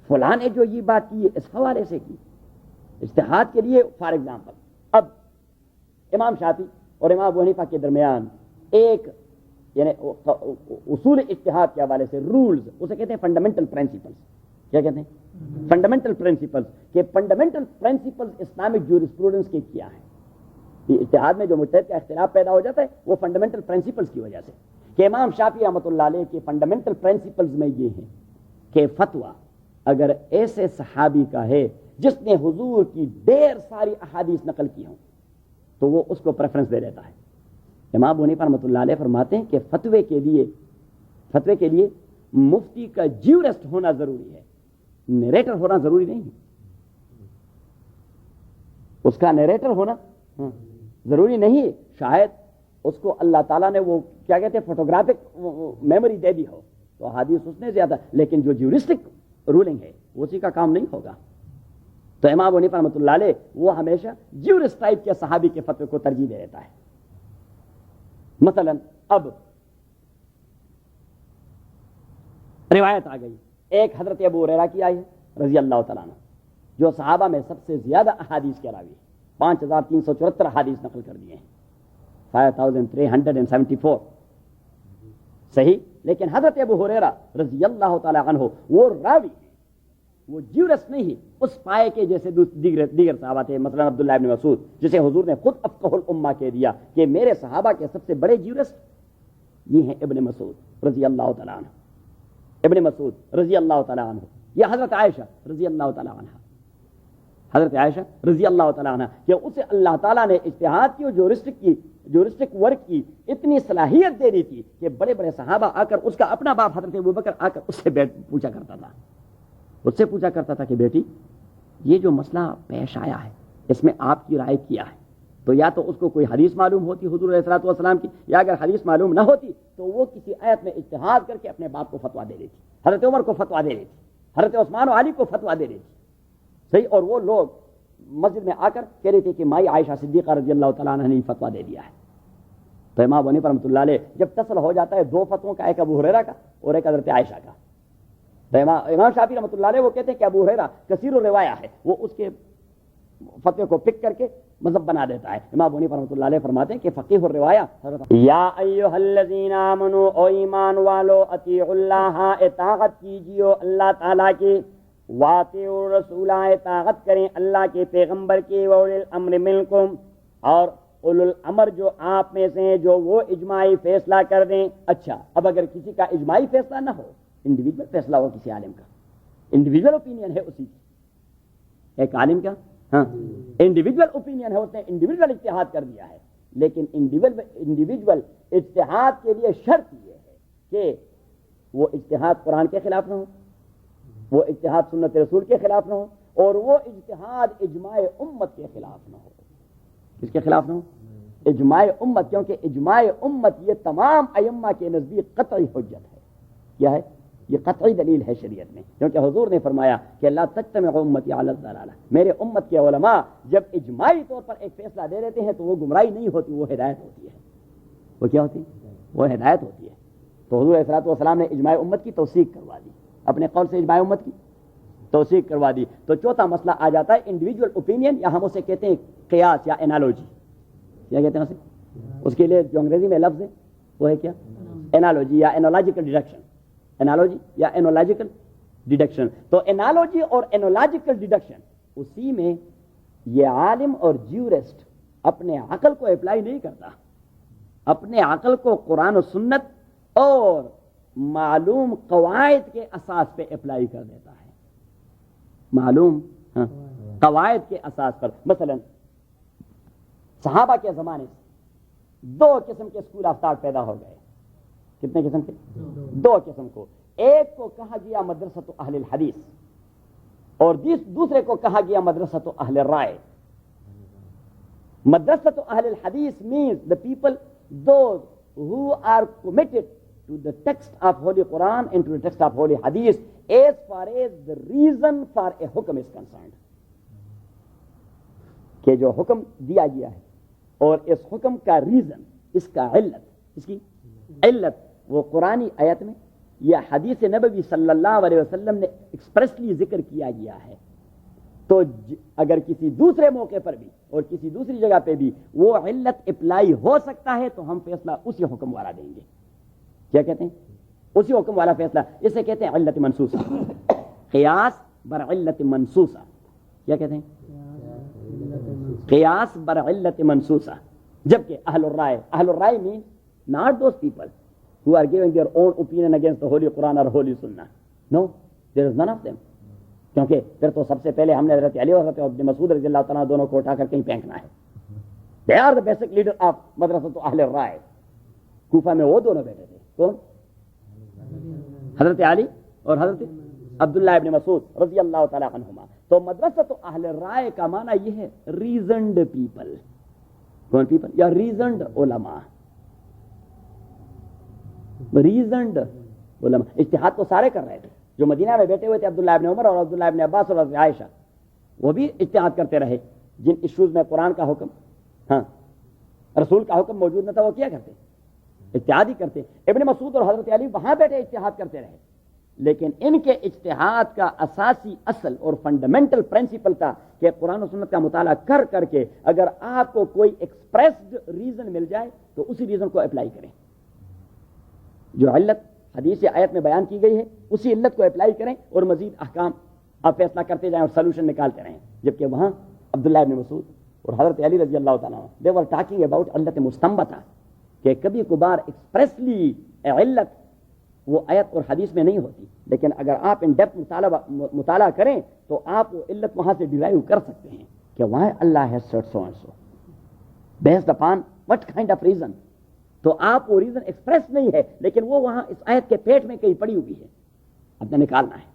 فلاں نے جو یہ بات کی اس حوالے سے کی۔ اجتہاد کے لیے فار ایگزامپل اب امام شافعی اور امام ابو حنیفہ کے درمیان ایک یعنی اصول اجتہاد کے حوالے سے رولز، اسے کہتے ہیں فنڈامنٹل پرنسپلز، کیا کہتے ہیں فنڈامنٹل پرنسپلز، کہ فنڈامنٹل پرنسپلز اسلامک جورسپروڈنس کے کیا ہیں۔ اجتہاد میں جو مجتہد کا اختلاف پیدا ہو جاتا ہے وہ فنڈامنٹل پرنسپلز کی وجہ سے، کہ امام شافعی رحمۃ اللہ علیہ کے فنڈامنٹل پرنسپلز میں یہ ہیں کہ فتویٰ اگر ایسے صحابی کا ہے جس نے حضور کی ڈھیر ساری احادیث نقل کی ہوں تو وہ اس کو پریفرنس دے دیتا ہے۔ امام ابو حنیفہ رحمۃ اللہ علیہ فرماتے ہیں کہ فتوے کے لیے مفتی کا جیورسٹ ہونا ضروری ہے، نیریٹر ہونا ضروری نہیں، اس کا نیریٹر ہونا ضروری نہیں، شاید اس کو اللہ تعالیٰ نے وہ کیا کہتے ہیں فوٹوگرافک میموری دے دی ہو تو حدیث اس نے زیادہ، لیکن جو جیورسٹک رولنگ ہے اسی کا کام نہیں ہوگا۔ تو امام ابو حنیفہ رحمۃ اللہ علیہ وہ ہمیشہ جیورسٹ ٹائپ کے صحابی کے فتوے کو ترجیح دے دیتا ہے۔ مثلا اب روایت آ گئی، ایک حضرت ابو ہریرہ کی آئی ہے رضی اللہ تعالیٰ عنہ، جو صحابہ میں سب سے زیادہ احادیث کے راوی، 5374 احادیث نقل کر دیے ہیں، 5374 صحیح۔ لیکن حضرت ابو ہریرہ رضی اللہ تعالیٰ عنہ وہ راوی ہیں، وہ جیورس نہیں ہے اس پائے کے جیسے دیگر صحابہ تھے، مثلا عبداللہ ابن مسعود جسے حضور نے خود افقہ الامہ کہہ دیا کہ میرے صحابہ کے سب سے بڑے جیورس یہ ہیں ابن مسعود رضی اللہ تعالیٰ عنہ، ابن مسعود رضی اللہ تعالیٰ عنہ یہ حضرت عائشہ رضی اللہ تعالیٰ عنہ، حضرت عائشہ رضی اللہ تعالیٰ عنہ کہ اسے اللہ تعالیٰ نے اجتہاد کی اور جورسٹک ورک کی اتنی صلاحیت دے دی تھی کہ بڑے بڑے صحابہ آ کر، اس کا اپنا باپ حضرت ابوبکر آ کر اس سے پوچھا کرتا تھا کہ بیٹی یہ جو مسئلہ پیش آیا ہے اس میں آپ کی رائے کیا ہے؟ تو یا تو اس کو کوئی حدیث معلوم ہوتی حضور علیہ الصلوۃ والسلام کی، یا اگر حدیث معلوم نہ ہوتی تو وہ کسی آیت میں اجتہاد کر کے اپنے باپ کو فتویٰ دے دیتی، حضرت عمر کو فتویٰ دے دیتی، حضرت عثمان و علی کو فتویٰ دے دیتی، صحیح؟ اور وہ لوگ مسجد میں آ کر کہہ رہے تھے کہ مائی عائشہ صدیقہ رضی اللہ تعالیٰ عنہ نے فتویٰ دے دیا ہے۔ تو امام ابو حنیفہ رحمۃ اللہ علیہ جب تصل ہو جاتا ہے دو فتووں کا، ایک ابو ہریرہ کا اور ایک حضرت عائشہ کا، تو امام شافعی رحمۃ اللہ علیہ وہ کہتے ہیں کہ ابو ہریرہ کثیر الروایہ ہے، وہ اس کے فتوے کو پک کر کے مذہب بنا دیتا ہے۔ امام ابو حنیفہ رحمۃ اللہ علیہ فرماتے ہیں کہ فقیہ الروایہ حضرت یا ایھا الذین آمنوا، او ایمان والو، اطیعوا اللہ، اطاعت کیجیے اللہ تعالیٰ کی، واطیعوا الرسول، اطاعت کریں اللہ کے پیغمبر کی، واولی الامر منکم، اور اولو الامر جو آپ میں سے ہیں جو وہ اجماعی فیصلہ کر دیں۔ اچھا، اب اگر کسی کا اجماعی فیصلہ نہ ہو، انڈیویجول فیصلہ ہو کسی عالم کا، انڈیویجول اوپینین ہے اسی کی، ایک عالم کا ہاں انڈیویجول اوپینین ہے، اس نے انڈیویجول اجتہاد کر دیا ہے، لیکن انڈیویجول اجتہاد کے لیے شرط یہ ہے کہ وہ اجتہاد قرآن کے خلاف نہ ہو، وہ اجتہاد سنت رسول کے خلاف نہ ہو، اور وہ اجتہاد اجماع امت کے خلاف نہ ہو۔ کس کے خلاف نہ ہو؟ اجماع امت، کیونکہ اجماع امت یہ تمام ائمہ کے نزدیک قطعی حجت ہے۔ کیا ہے؟ یہ قطعی دلیل ہے شریعت میں، کیونکہ حضور نے فرمایا کہ لا تجتمع امتی علی الضلالہ، میرے امت کے علماء جب اجماعی طور پر ایک فیصلہ دے دیتے ہیں تو وہ گمراہی نہیں ہوتی، وہ ہدایت ہوتی ہے۔ وہ کیا ہوتی ہے؟ وہ ہدایت ہوتی ہے۔ تو حضور علیہ الصلوۃ والسلام نے اجماع امت کی توثیق کروا دی، اپنے قول سے اجماع امت کی توثیق کروا دی۔ تو چوتھا مسئلہ آ جاتا ہے انڈیویجول اوپینین، یا ہم اسے کہتے ہیں قیاس یا انالوجی۔ کیا کہتے ہیں اسے؟ اس کے لیے جو انگریزی میں لفظ ہے وہ ہے کیا؟ انالوجی یا انالوجیکل ڈیڈکشن، انالوجی یا انالوجیکل ڈیڈکشن۔ تو انالوجی اور انالوجیکل ڈیڈکشن، اسی میں یہ عالم اور جیورسٹ اپنے عقل کو اپلائی نہیں کرتا، اپنے عقل کو قرآن و سنت اور معلوم قواعد کے اساس پہ اپلائی کر دیتا ہے، معلوم قواعد کے اساس پر۔ مثلا صحابہ کے زمانے سے دو قسم کے اسکول آف تھاٹ پیدا ہو گئے۔ کتنے قسم کے؟ دو قسم کو۔ ایک کو کہا گیا مدرسۃ اہل الحدیث، اور دوسرے کو کہا گیا مدرسۃ اہل الرائے۔ مدرسۃ اہل الحدیث means the people those who are committed to the text of Holy Quran and to the text of Holy Hadith as far as the reason for a حکم is concerned، کہ جو حکم دیا گیا ہے اور اس حکم کا ریزن، اس کا علت، اس کی علت وہ قرآنی آیت میں یا حدیث نبوی صلی اللہ علیہ وسلم نے ایکسپریسلی ذکر کیا گیا ہے، تو اگر کسی دوسرے موقع پر بھی اور کسی دوسری جگہ پہ بھی وہ علت اپلائی ہو سکتا ہے تو ہم فیصلہ اسی حکم والا دیں گے۔ کیا کہتے ہیں؟ اسی حکم والا فیصلہ، اسے کہتے ہیں علت منصوصہ، قیاس بر علت منصوصہ۔ کیا کہتے ہیں؟ قیاس بر علت منصوصہ۔ جبکہ اہل الرائے means not those people who are giving their own opinion against the Holy Quran or Holy Sunnah. No, there is none of them. کیونکہ پھر تو سب سے پہلے ہم نے حضرت علی اور حضرت ابن مسعود رضی اللہ تعالیٰ دونوں کو اٹھا کر کہیں پھینکنا ہے۔ They are the basic leader of مدرسۃ اہل الرائے۔ کوفہ میں وہ دونوں بیٹھے تھے، کون؟ حضرت علی اور حضرت عبداللہ ابن مسعود رضی اللہ تعالیٰ عنہما۔ تو مدرسۃ اہل الرائے کا معنی یہ ہے ریزنڈ پیپل۔ کون پیپل؟ یا ریزنڈ علماء، ریزنڈ علماء۔ اجتہاد تو سارے کر رہے تھے، جو مدینہ میں بیٹھے ہوئے تھے عبداللہ ابن عمر اور عبداللہ ابن عباس اور حضرت عائشہ، وہ بھی اجتہاد کرتے رہے۔ جن ایشوز میں قرآن کا حکم رسول کا حکم موجود نہ تھا وہ کیا کرتے؟ اجتہاد ہی کرتے۔ ابن مسعود اور حضرت علی وہاں بیٹھے اجتہاد کرتے رہے، لیکن ان کے اجتہاد کا اساسی اصل اور فنڈامنٹل پرنسپل تھا کہ قرآن و سنت کا مطالعہ کر کر کے اگر آپ کو کوئی ایکسپریسڈ ریزن مل جائے تو اسی ریزن کو اپلائی کریں۔ جو علت حدیث آیت میں بیان کی گئی ہے اسی علت کو اپلائی کریں اور مزید احکام آپ فیصلہ کرتے جائیں اور سولوشن نکالتے رہیں۔ جبکہ وہاں عبداللہ ابن مسعود اور حضرت علی رضی اللہ تعالیٰ عنہ they were talking about علت مستنبطہ، کہ کبھی کبھار ایکسپریسلی علت وہ آیت اور حدیث میں نہیں ہوتی، لیکن اگر آپ ان ڈیپتھ مطالعہ کریں تو آپ وہ علت وہاں سے ڈیرائیو کر سکتے ہیں کہ why Allah has said so and so based upon what kind of reason. تو آپ وہ ریزن ایکسپریس نہیں ہے، لیکن وہ وہاں اس آیت کے پیٹ میں کہیں پڑی ہوئی ہے، آپ نے نکالنا ہے.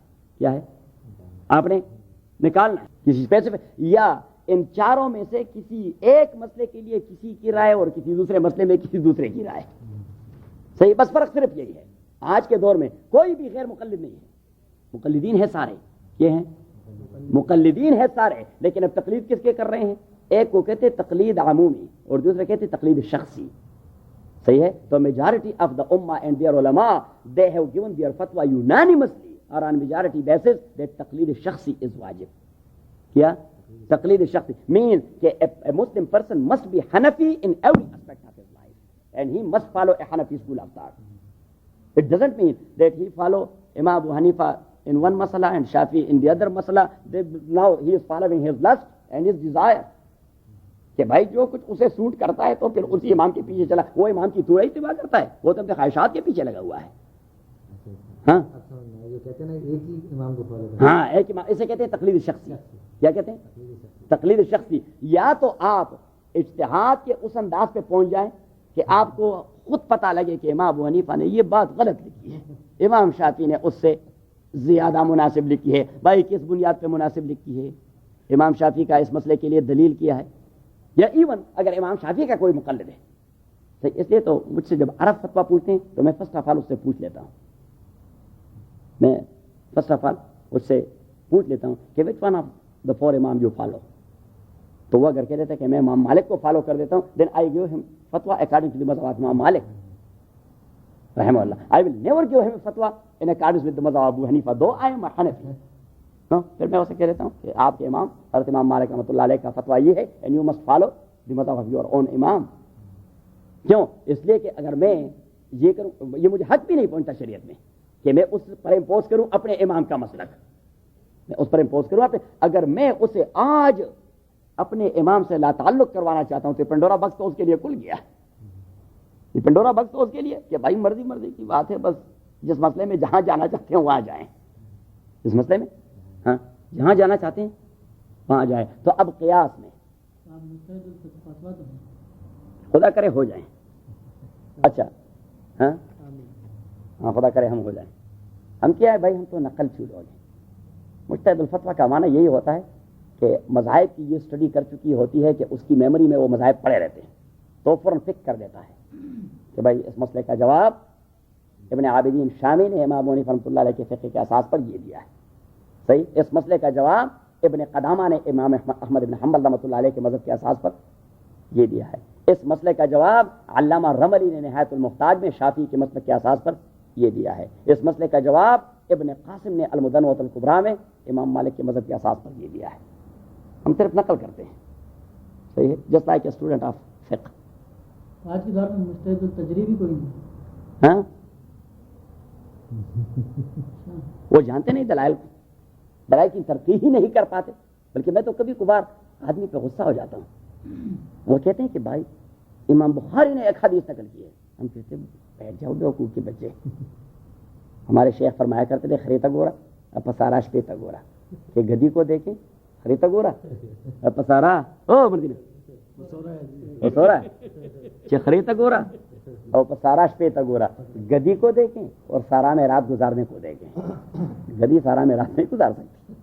کیا ہے؟ آپ نے نکالنا ہے کسی اسپیسیفک، یا ان چاروں میں سے کسی ایک مسئلے کے لیے کسی کی رائے اور کسی دوسرے مسئلے میں کسی دوسرے کی رائے. صحیح، بس فرق صرف یہی ہے. آج کے دور میں کوئی بھی غیر مقلد نہیں ہے، مقلدین ہے سارے. یہ ہیں مقلدین ہے سارے، لیکن اب تقلید کس کے کر رہے ہیں؟ ایک کو کہتے تقلید عمومی اور دوسرے کہتے تقلید شخصی. صحیح ہے. تو میجارٹی آف دا امہ اینڈ دیئر علماء دے ہیو گیون دیئر فتویٰ یونانیمسلی اور آن میجارٹی بیسس دیٹ تقلید شخصی از واجب. کیا تقلید شخصی means کہ a Muslim person must be Hanafi in every aspect of his life and he must follow a Hanafi school of thought. It doesn't mean that he follow Imam Abu Hanifa in one masala and Shafi in the other masala. Now he is following his lust and his desire. کہ بھائی جو کچھ اسے suit کرتا ہے تو پھر اسی امام کے پیچھے چلا. وہ امام کی تھوڑا اتباع کرتا ہے، وہ تو اپنے خواہشات کے پیچھے لگا ہوا ہے. ہاں کہتے ہیں ایک ہی امام کو فالو کریں. ہاں ایک امام، اسے کہتے ہیں تقلید شخصی. کیا کہتے ہیں؟ تقلید شخصی. یا تو آپ اجتہاد کے اس انداز پہ پہنچ جائیں کہ آپ کو خود پتہ لگے کہ امام ابو حنیفہ نے یہ بات غلط لکھی ہے، امام شافعی نے اس سے زیادہ مناسب لکھی ہے. بھائی کس بنیاد پہ مناسب لکھی ہے؟ امام شافعی کا اس مسئلے کے لیے دلیل کیا ہے؟ یا ایون اگر امام شافعی کا کوئی مقلد ہے، اس لیے تو مجھ سے جب عرب فتویٰ پوچھتے ہیں تو میں فرسٹ آف آل اس سے پوچھ لیتا ہوں، میں فرسٹ آف آل اس سے پوچھ لیتا ہوں کہ which one of the four امام یو فالو. تو وہ اگر کہہ دیتا ہے کہ میں امام مالک کو فالو کر دیتا ہوں، دین آئی گیو ہم فتویٰ اکارڈنگ ٹو دی مذہب آف امام مالک رحمہ اللہ. آئی ول نیور گیو ہم فتویٰ ان اکارڈنس ود دی مذہب ابو حنیفہ دو آئی ایم حنفی. پھر میں اسے کہہ دیتا ہوں کہ آپ کے امام حضرت امام مالک رحمۃ اللہ علیہ کا فتویٰ یہ ہے and you must follow the مذہب آف یور اون امام. کیوں؟ اس لیے کہ اگر میں یہ کروں، یہ مجھے حق بھی نہیں پہنچتا شریعت میں کہ میں اس پر امپوز کروں اپنے امام کا مسلک، میں اس پر امپوز کروں اپنے. اگر میں اسے آج اپنے امام سے لا تعلق کروانا چاہتا ہوں تو پنڈورا بکس تو اس کے لیے کھل گیا. یہ پنڈورا بکس تو اس کے لیے کہ بھائی مرضی کی بات ہے، بس جس مسئلے میں جہاں جانا چاہتے ہیں وہاں جائیں، اس مسئلے میں ہاں جہاں جانا چاہتے ہیں وہاں جائیں. تو اب قیاس میں خدا کرے ہو جائیں. اچھا ہاں ہاں خدا کرے ہم ہو جائیں. ہم کیا ہے بھائی، ہم تو نقل چھوڑ ہو جائیں. مجتہد الفتویٰ کا معنی یہی ہوتا ہے کہ مذاہب کی یہ اسٹڈی کر چکی ہوتی ہے کہ اس کی میموری میں وہ مذاہب پڑے رہتے ہیں، تو فوراً فکر کر دیتا ہے کہ بھائی اس مسئلے کا جواب ابن عابدین شامی نے امام ابو حنیفہ رحمۃ اللہ علیہ کے فقہ کے اساس پر یہ دیا ہے. صحیح. اس مسئلے کا جواب ابن قدامہ نے امام احمد بن حنبل رحمۃ اللہ علیہ کے مذہب کے اساس پر یہ دیا ہے. اس مسئلے کا جواب علامہ رملی نے نہایت المحتاج میں شافعی کے مسلک کے اساس پر یہ دیا ہے. اس مسئلے کا جواب ابن قاسم نے المدنوۃ الکبریٰ میں امام مالک کے مذہب کے اساس پر یہ دیا ہے. ہم صرف نقل کرتے ہیں. صحیح ہے. Just like a student of فقہ. آج کے دور میں مجتہد التجریبی کوئی نہیں. ہاں وہ جانتے نہیں دلائل کی ترقی ہی نہیں کر پاتے. بلکہ میں تو کبھی کبھار آدمی پہ غصہ ہو جاتا ہوں. وہ کہتے ہیں کہ بھائی امام بخاری نے ایک حدیث نقل کی ہے. ہم کہتے ہیں بیٹھ جاؤ بیوقوف کے بچے. ہمارے شیخ فرمایا کرتے تھے خریتا گورا اپسارا شپیتا گورا، کہ گدی کو دیکھیں خریتا گورا اپسارا او مردی وہ سو رہا ہے خریتا گورا اور پسارا شپیتا گورا. گدی کو دیکھیں اور سارا میں رات گزارنے کو دیکھیں. گدی سارا میں رات نہیں گزار سکتی.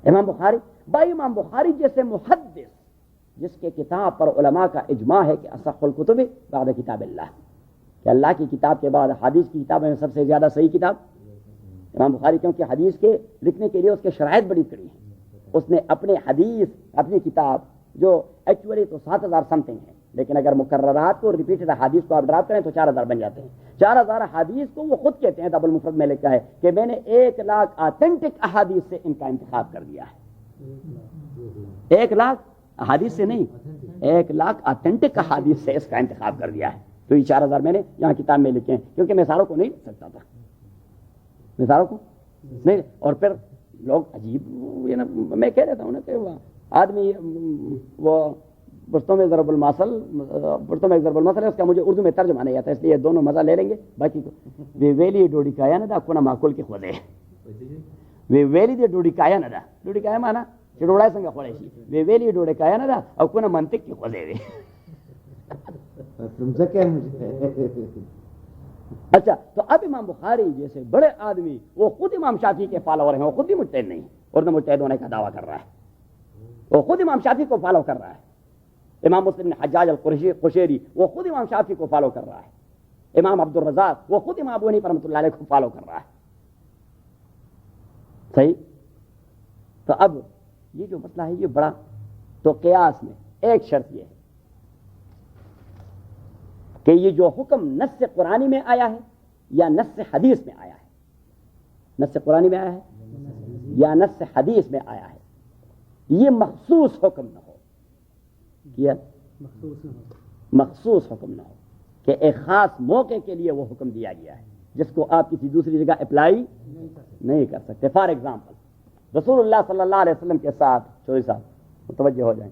امام بخاری بھائی، امام بخاری جیسے محدث جس کے کتاب پر علماء کا اجماع ہے کہ اصح الکتب بعد کتاب اللہ، کہ اللہ کی کتاب کے بعد حدیث کی کتاب میں سب سے زیادہ صحیح کتاب امام بخاری، کیونکہ حدیث کے لکھنے کے لیے اس کے شرائط بڑی کڑی ہیں. اس نے اپنی کتاب جو ایکچولی تو 7000 سم تھنگ ہے، لیکن اگر مکررات کو ریپیٹڈ احادیث کو آپ ڈراپ کریں تو 4000 بن جاتے ہیں. 4000 احادیث کو وہ خود کہتے ہیں، دار المفرد میں لکھا ہے کہ میں نے 1,00,000 آتھینٹک احادیث سے ان کا انتخاب کر دیا ہے. 1,00,000 احادیث سے نہیں، 1,00,000 آتھینٹک احادیث سے اس کا انتخاب کر دیا ہے. تو یہ 4000 میں نے یہاں کتاب میں لکھے ہیں، کیونکہ میں ساروں کو نہیں لکھ سکتا تھا، میں ساروں کو نہیں. اور پھر لوگ عجیب، میں کہہ دیتا ہوں نا کہ آدمی وہ پشتوں میں ضرب المثل ہے، اس کا مجھے اردو میں ترجمہ نہیں آتا، اس لیے دونوں مزہ لے لیں گے. باقی کو ویلی ڈوڈی کایا نہ دا کونا معقول کے خوده ویلی دی ډوډۍ کایا نه ده. ډوډۍ کایا معنا چې ډوډۍ څنګه خوړی شي. ویلی ډوډۍ کایا نه ده او کونه منطق کې خوځې وي. اچھا تو اب امام بخاری جیسے بڑے آدمی وہ خود امام شافعی کے فالوور ہیں، وہ خود بھی مجتہد نہیں اور نہ مجتہد ہونے کا دعویٰ کر رہا ہے، وہ خود امام شافعی کو فالو کر رہا ہے. امام مسلم بن حجاج القشیری وہ خود امام شافعی کو فالو کر رہا ہے. امام عبد الرزاق وہ خود امام ابو حنیفہ رحمۃ اللہ علیہ کو فالو کر رہا ہے. صحیح. تو اب یہ جو مسئلہ ہے یہ بڑا، تو قیاس میں ایک شرط یہ ہے کہ یہ جو حکم نص قرآنی میں آیا ہے یا نص حدیث میں آیا ہے، نص قرآنی میں آیا ہے یا نص حدیث میں آیا ہے، یہ مخصوص حکم نہ ہو، یہ مخصوص حکم نہ ہو کہ ایک خاص موقع کے لیے وہ حکم دیا گیا ہے جس کو آپ کسی دوسری جگہ اپلائی نہیں کر سکتے. فار ایگزامپل رسول اللہ صلی اللہ علیہ وسلم کے ساتھ، چوری صاحب متوجہ ہو جائیں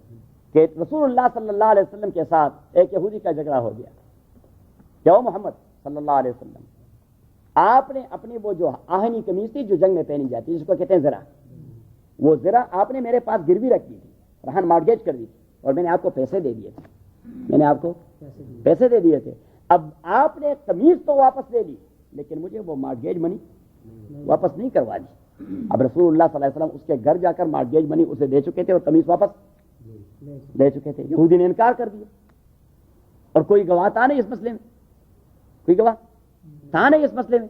کہ رسول اللہ صلی اللہ علیہ وسلم کے ساتھ ایک یہودی کا جھگڑا ہو گیا. کیا وہ محمد صلی اللہ علیہ وسلم آپ نے اپنی وہ جو آہنی قمیص تھی جو جنگ میں پہنی جاتی ہے جس کو کہتے ہیں زرہ، وہ زرہ آپ نے میرے پاس گروی رکھی تھی، رہن مارگیج کر دی تھی اور میں نے آپ کو پیسے دے دیے تھے، میں نے آپ کو پیسے دے دیے تھے. اب آپ نے قمیص تو واپس لے لی لیکن مجھے وہ مارگیج منی واپس نہیں کروا دی. اب رسول اللہ صلی اللہ علیہ وسلم اس کے گھر جا کر مارگیج منی اسے دے چکے تھے اور قمیص واپس لے چکے تھے. یہودی نے انکار کر دیا اور کوئی گواہ تھا نہیں اس مسئلے میں، کوئی گواہ تھا نہیں اس مسئلے میں.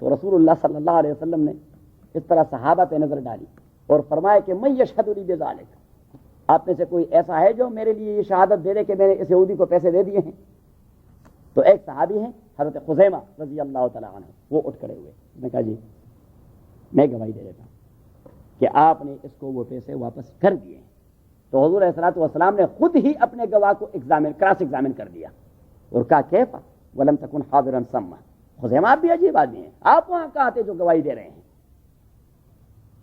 تو رسول اللہ صلی اللہ علیہ وسلم نے اس طرح صحابہ پہ نظر ڈالی اور فرمایا کہ من یشہد لی بذالک، آپ میں سے کوئی ایسا ہے جو میرے لیے یہ شہادت دے دے کہ میں نے اس یہودی کو پیسے دے دیے ہیں. تو ایک صحابی ہیں حضرت خزیمہ رضی اللہ تعالیٰ عنہ، وہ اٹھ کھڑے ہوئے، اس نے کہا جی میں گواہی دے دیتا ہوں کہ آپ نے اس کو وہ پیسے واپس کر دیے ہیں. تو حضور علیہ الصلوۃ والسلام نے خود ہی اپنے گواہ کو کراس ایگزامن کر دیا اور کہا کیفا ولم تکن حاضرا سما. خزیمہ آپ بھی عجیب آدمی ہیں، آپ وہاں کہاں تھے جو گواہی دے رہے ہیں،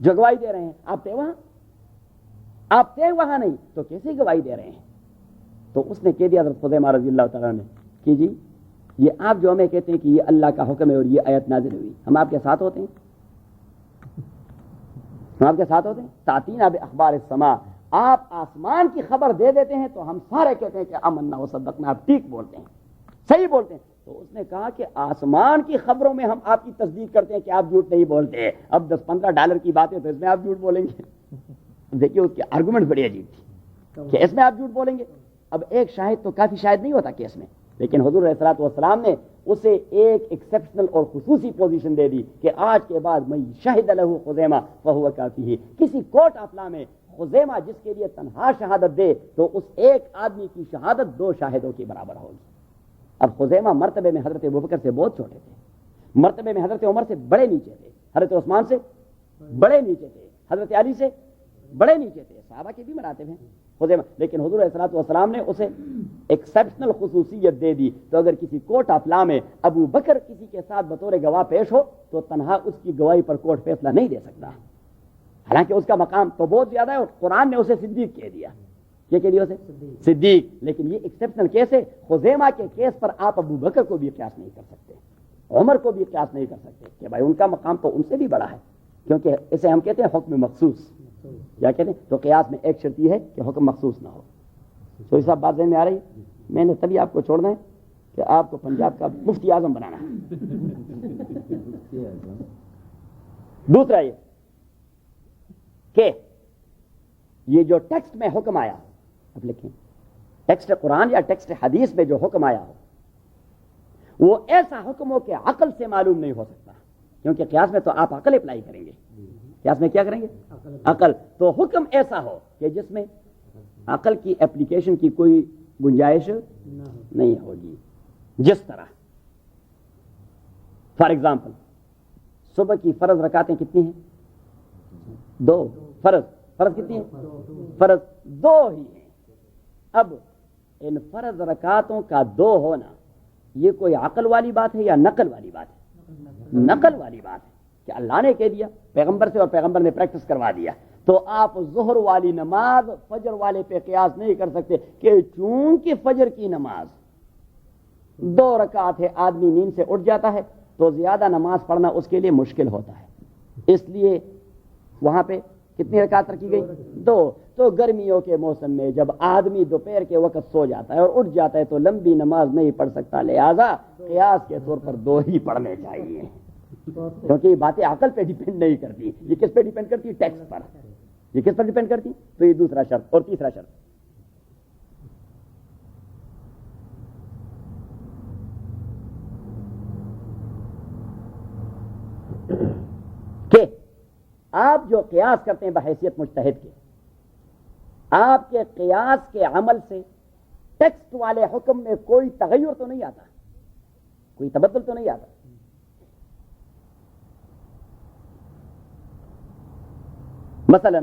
جو گواہی دے رہے ہیں آپ تھے وہاں، آپ تھے وہاں نہیں تو کیسے گواہی دے رہے ہیں. تو اس نے کہہ دیا حضرت خزیمہ رضی اللہ تعالیٰ نے کہ جی یہ آپ جو ہمیں کہتے ہیں کہ یہ اللہ کا حکم ہے اور یہ آیت نازل ہوئی، ہم آپ کے ساتھ ہوتے ہیں، ہم آپ کے ساتھ ہوتے ہیں. تاتینا باخبار السماء، آپ آسمان کی خبر دے دیتے ہیں تو ہم سارے کہتے ہیں کہ آمنا و صدقنا، آپ ٹھیک بولتے ہیں، صحیح بولتے ہیں. تو اس نے کہا کہ آسمان کی خبروں میں ہم آپ کی تصدیق کرتے ہیں کہ آپ جھوٹ نہیں بولتے، اب $10-15 کی بات ہے تو اس میں آپ جھوٹ بولیں گے. دیکھیے اس کی آرگومنٹ بڑی عجیب تھی کہ اس میں آپ جھوٹ بولیں گے. اب ایک شاہد تو کافی شاہد نہیں ہوتا کیس میں، لیکن حضور علیہ الصلوۃ والسلام نے اسے ایک ایکسیپشنل اور خصوصی پوزیشن دے دی کہ آج کے بعد میں شہد لہ خزیمہ فہو کافی. کسی کورٹ آف لا میں خزیمہ جس کے لیے تنہا شہادت دے تو اس ایک آدمی کی شہادت 2 شاہدوں کے برابر ہوگی. اب خزیمہ مرتبے میں حضرت ابوبکر سے بہت چھوٹے تھے، مرتبے میں حضرت عمر سے بڑے نیچے تھے، حضرت عثمان سے بڑے نیچے تھے، حضرت علی سے بڑے نیچے تھے، صحابہ کے بھی مراتب ہیں خزیمہ. لیکن حضور علیہ الصلوۃ والسلام نے اسے ایکسیپشنل خصوصیت دے دی. تو اگر کسی کورٹ آف لا میں ابو بکر کسی کے ساتھ بطور گواہ پیش ہو تو تنہا اس کی گواہی پر کورٹ فیصلہ نہیں دے سکتا، حالانکہ اس کا مقام تو بہت زیادہ ہے اور قرآن نے اسے صدیق کہہ دیا. یہ کہہ دیا اسے صدیق. لیکن یہ ایکسیپشنل کیس ہے. خزیمہ کے کیس پر آپ ابو بکر کو بھی قیاس نہیں کر سکتے، عمر کو بھی قیاس نہیں کر سکتے کہ بھائی ان کا مقام تو ان سے بھی بڑا ہے، کیونکہ اسے ہم کہتے ہیں حکم مخصوص. کیا کہتے ہیں؟ تو قیاس میں ایک شرط یہ ہے کہ حکم مخصوص نہ ہو. تو یہ سب بات ذہن میں آ رہی ہے. میں نے تبھی آپ کو چھوڑنا ہے کہ آپ کو پنجاب کا مفتی اعظم بنانا ہے. دوسرا یہ کہ یہ جو ٹیکسٹ میں حکم آیا، اب لکھیں ٹیکسٹ قرآن یا ٹیکسٹ حدیث میں جو حکم آیا ہو وہ ایسا حکم ہو کہ عقل سے معلوم نہیں ہو سکتا، کیونکہ قیاس میں تو آپ عقل اپلائی کریں گے. قیاس میں کیا کریں گے؟ عقل. تو حکم ایسا ہو کہ جس میں عقل کی اپلیکیشن کی کوئی گنجائش نہیں ہوگی. جس طرح فار ایگزامپل صبح کی فرض رکعتیں کتنی ہیں؟ 2. فرض کتنی ہیں؟ فرض 2 ہی ہیں. اب ان فرض رکعتوں کا 2 ہونا یہ کوئی عقل والی بات ہے یا نقل والی بات ہے؟ نقل والی بات ہے کہ اللہ نے کہہ دیا پیغمبر سے اور پیغمبر نے پریکٹس کروا دیا. تو آپ ظہر والی نماز فجر والے پہ قیاس نہیں کر سکتے کہ چونکہ فجر کی نماز 2 رکعت ہے، آدمی نیند سے اٹھ جاتا ہے تو زیادہ نماز پڑھنا اس کے لیے مشکل ہوتا ہے، اس لیے وہاں پہ کتنی رکعت رکھی گئی؟ 2۔ تو گرمیوں کے موسم میں جب آدمی دوپہر کے وقت سو جاتا ہے اور اٹھ جاتا ہے تو لمبی نماز نہیں پڑھ سکتا، لہذا قیاس کے طور پر 2 ہی پڑھنے چاہیے، کیونکہ یہ باتیں عقل پہ ڈیپینڈ نہیں کرتی، یہ کس پہ ڈیپینڈ کرتی ہے؟ ٹیکسٹ پر۔ یہ کس پر ڈیپینڈ کرتی؟ تو یہ دوسرا شرط۔ اور تیسرا شرط کہ آپ جو قیاس کرتے ہیں بحیثیت مجتہد کے، آپ کے قیاس کے عمل سے ٹیکسٹ والے حکم میں کوئی تغیر تو نہیں آتا، کوئی تبدل تو نہیں آتا۔ مثلا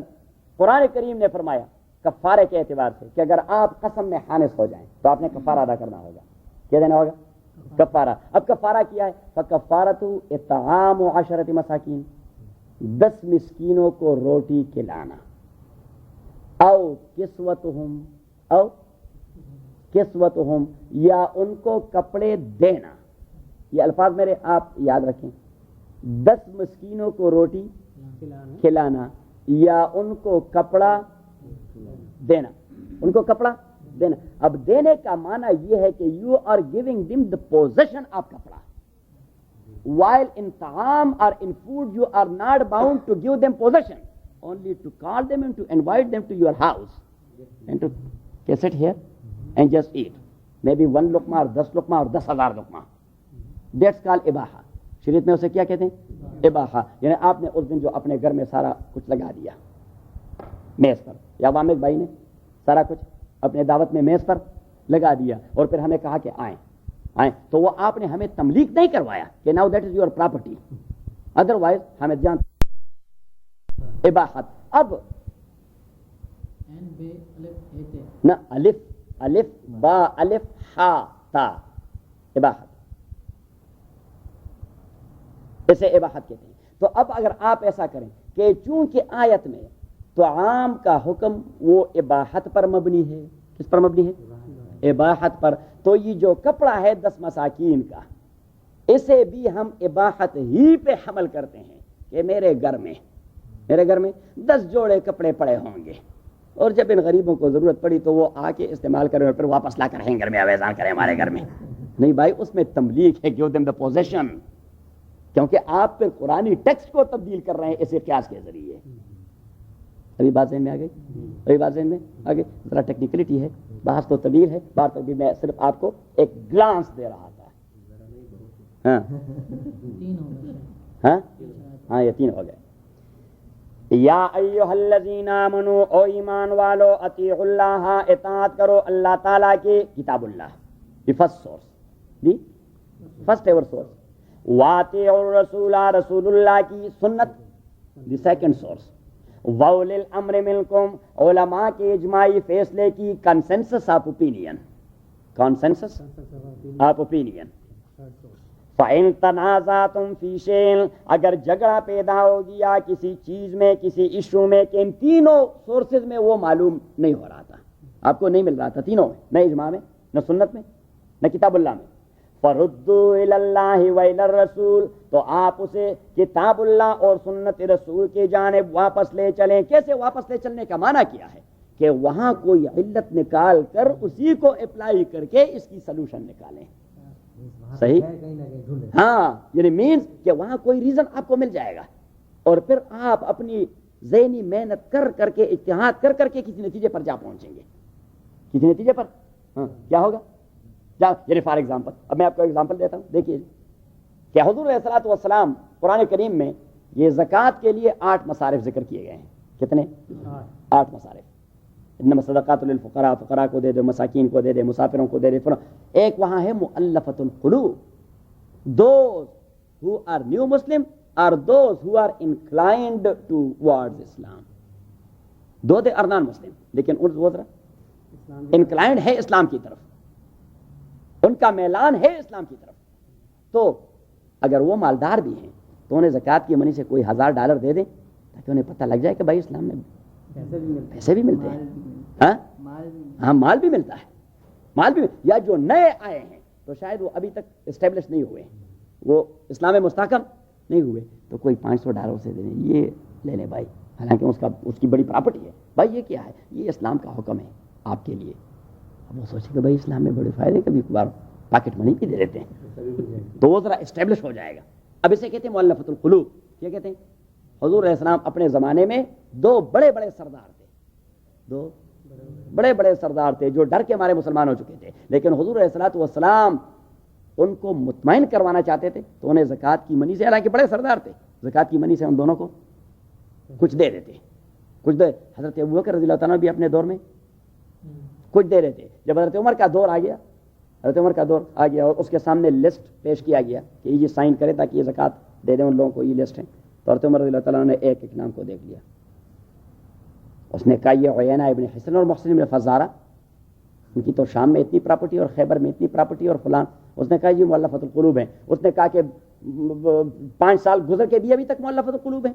قرآن کریم نے فرمایا کفارے کے اعتبار سے کہ اگر آپ قسم میں حانث ہو جائیں تو آپ نے کفارہ ادا کرنا ہوگا۔ کیا دینا ہوگا؟ کفارہ۔ اب کفارہ کیا ہے؟ فکفارۃ اطعام 10 مساکین، 10 مسکینوں کو روٹی کھلانا، او کسوتہم یا ان کو کپڑے دینا۔ یہ الفاظ میرے آپ یاد رکھیں، 10 مسکینوں کو روٹی کھلانا یا ان کو کپڑا دینا، ان کو کپڑا دینا۔ اب دینے کا معنی یہ ہے کہ you are giving them the position of کپڑا، while in ta'am or in food you are not bound to give them possession, only to call them and to invite them to your house and to sit here and just eat, maybe 1 لقمہ اور 10 لقمہ اور 10,000 لقمہ۔ That's called اباحہ۔ شریعت میں اسے کیا کہتے ہیں؟ اباحہ۔ یعنی آپ نے اس دن جو اپنے گھر میں سارا کچھ لگا دیا میز پر، یا وامق بھائی نے سارا کچھ اپنے دعوت میں میز پر لگا دیا اور پھر ہمیں کہا کہ آئیں، تو وہ آپ نے ہمیں تملیک نہیں کروایا کہ now that is your property, otherwise ہمیں جان اباحت۔ اب نہ الف با الف ہا تا، اباحت، اسے اباحت کہتے ہیں۔ تو اب اگر آپ ایسا کریں کہ چونکہ آیت میں تو عام کا حکم وہ اباحت پر مبنی ہے، کس پر مبنی ہے؟ اباحت پر، تو یہ جو کپڑا ہے 10 مساکین کا، اسے بھی ہم اباحت ہی پہ حمل کرتے ہیں کہ میرے گھر میں 10 جوڑے کپڑے پڑے ہوں گے، اور جب ان غریبوں کو ضرورت پڑی تو وہ آ کے استعمال کریں اور پھر واپس لا کر گھر میں اویزان کریں ہمارے گھر میں۔ نہیں بھائی، اس میں تملیک ہے، give them the possession، کیونکہ آپ پھر قرآنی ٹیکسٹ کو تبدیل کر رہے ہیں اسے قیاس کے ذریعے۔ ابھی بات ذہن میں آ گئی؟ ابھی بات ذہن میں آ گئی؟ ذرا ٹیکنیکلٹی ہے، بحث تو طویل ہے، بات تو بھی میں صرف آپ کو ایک گلانس دے رہا تھا۔ ہاں یہ 3 ہو گئے۔ یا ایھا الذین آمنوا، او ایمان والو، اطیعوا اللہ، اطاعت کرو اللہ تعالیٰ کی، کتاب اللہ the first source, the first ever source, واطیعوا الرسول، رسول اللہ کی سنت دی سیکنڈ سورس، وَأُولِي الْأَمْرِ مِنْكُمْ، علماء کے اجماعی فیصلے کی consensus of opinion, consensus of opinion. فَإِن تَنَازَعْتُمْ فِي شَيْءٍ، اگر جھگڑا پیدا ہو گیا کسی چیز میں، کسی ایشو میں، کہ ان تینوں سورسز میں وہ معلوم نہیں ہو رہا تھا، آپ کو نہیں مل رہا تھا تینوں میں، نہ اجماع میں، نہ سنت میں، نہ کتاب اللہ میں، فَرُدُّوا إِلَى اللَّهِ وَإِلَى الرَّسُولِ، تو آپ اسے کتاب اللہ اور سنت رسول کی جانب واپس لے چلیں۔ کیسے واپس لے چلنے کا معنی کیا ہے؟ کہ وہاں کوئی علت نکال کر اسی کو اپلائی کر کے اس کی سلوشن نکالیں۔ صحیح؟ ہاں، یعنی مینز کہ وہاں کوئی ریزن آپ کو مل جائے گا، اور پھر آپ اپنی ذہنی محنت کر کر کے، اجتہاد کر کر کے کسی نتیجے پر جا پہنچیں گے۔ کسی نتیجے پر کیا ہوگا؟ یعنی فار ایگزامپل، اب میں آپ کو ایگزامپل دیتا ہوں، دیکھیے کہ حضور علیہ الصلوۃ والسلام قرآن کریم میں یہ زکوٰۃ کے لیے 8 مصارف ذکر کیے گئے ہیں۔ کتنے؟ 8 مصارف۔ انما الصدقات للفقراء، فقراء کو دے دے، مساکین کو دے دے، مسافروں کو دے دے۔ ایک وہاں ہے مؤلفۃ القلوب، those who are new Muslim or those who are inclined towards Islam. Though they are non-Muslim، لیکن وہ inclined ہے اسلام کی طرف، ان کا میلان ہے اسلام کی طرف، تو اگر وہ مالدار بھی ہیں تو انہیں زکوٰۃ کی منی سے کوئی $1000 دے دیں، تاکہ انہیں پتہ لگ جائے کہ بھائی اسلام میں پیسے بھی ملتے ہیں، ہاں مال بھی ملتا ہے، مال بھی، یا جو نئے آئے ہیں تو شاید وہ ابھی تک اسٹیبلش نہیں ہوئے، وہ اسلام میں مستحکم نہیں ہوئے، تو کوئی $500 سے دے دیں، یہ لے لیں بھائی، حالانکہ اس کی بڑی پراپرٹی ہے، بھائی یہ کیا ہے، یہ اسلام کا حکم ہے آپ کے لیے۔ اب وہ سوچے کہ بھائی اسلام میں بڑے فائدے، کبھی کبھار پاکٹ منی بھی دے دیتے ہیں، تو وہ ذرا اسٹیبلش ہو جائے گا۔ اب اسے کہتے ہیں مؤلفۃ القلوب۔ کیا کہتے ہیں؟ حضور علیہ السلام اپنے زمانے میں دو بڑے بڑے سردار تھے جو ڈر کے مارے مسلمان ہو چکے تھے، لیکن حضور علیہ الصلوۃ والسلام ان کو مطمئن کروانا چاہتے تھے، تو انہیں زکوٰۃ کی منی سے، حالانکہ بڑے سردار تھے، زکوٰۃ کی منی سے ان دونوں کو کچھ دے دیتے، حضرت ابوبکر رضی اللہ تعالیٰ بھی اپنے دور میں کچھ دے رہے تھے۔ جب حضرت عمر کا دور آ گیا اور اس کے سامنے لسٹ پیش کیا گیا کہ یہ سائن کرے تاکہ یہ زکوٰۃ دے دیں ان لوگوں کو، یہ لسٹ ہے، تو حضرت عمر رضی اللہ تعالیٰ نے ایک ایک نام کو دیکھ لیا، اس نے کہا یہ عیینہ ابن حصن اور محسن بن فزارہ، ان کی تو شام میں اتنی پراپرٹی اور خیبر میں اتنی پراپرٹی اور فلان، اس نے کہا یہ مؤلفۃ القلوب ہیں، اس نے کہا کہ 5 سال گزر کے بھی ابھی تک مؤلفۃ القلوب ہیں،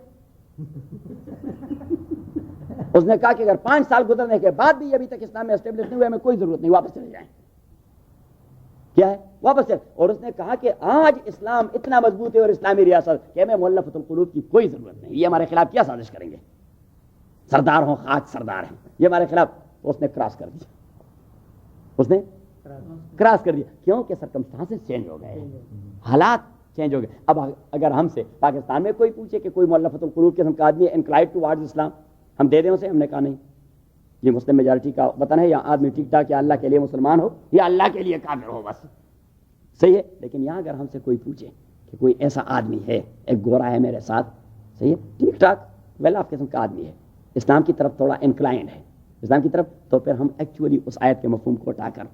اس نے کہا کہ اگر 5 سال گزرنے کے بعد بھی ابھی تک اسلام میں اسٹیبلش نہیں ہوئے، ہمیں کوئی ضرورت نہیں، واپس چلے جائیں۔ کیا ہے؟ واپس چلے۔ اور اس نے کہا کہ آج اسلام اتنا مضبوط ہے اور اسلامی ریاست کہ ہمیں مؤلفۃ القلوب کی کوئی ضرورت نہیں، یہ ہمارے خلاف کیا سازش کریں گے، سردار ہوں، خاک سردار ہیں، یہ ہمارے خلاف۔ اس نے کراس کر دیا، کیونکہ سرکمسٹانسز چینج ہو گئے، حالات چینج ہو گئے۔ اب اگر ہم سے پاکستان میں کوئی پوچھے کہ کوئی مؤلفۃ القلوب قسم کا آدمی انکلائنڈ ٹوارڈز اسلام، ہم دے دیں اسے، ہم نے کہا نہیں، یہ مسلم میجارٹی کا وطن ہے، یا آدمی ٹھیک ٹھاک یا اللہ کے لیے مسلمان ہو یا اللہ کے لیے کافر ہو، بس صحیح ہے۔ لیکن یہاں اگر ہم سے کوئی پوچھے کہ کوئی ایسا آدمی ہے، ایک گورا ہے میرے ساتھ، صحیح ہے، ٹھیک ٹھاک ویل آف قسم کا آدمی ہے، اسلام کی طرف تھوڑا انکلائنڈ ہے، اسلام کی طرف، تو پھر ہم ایکچولی اس آیت کے مفہوم کو ہٹا کر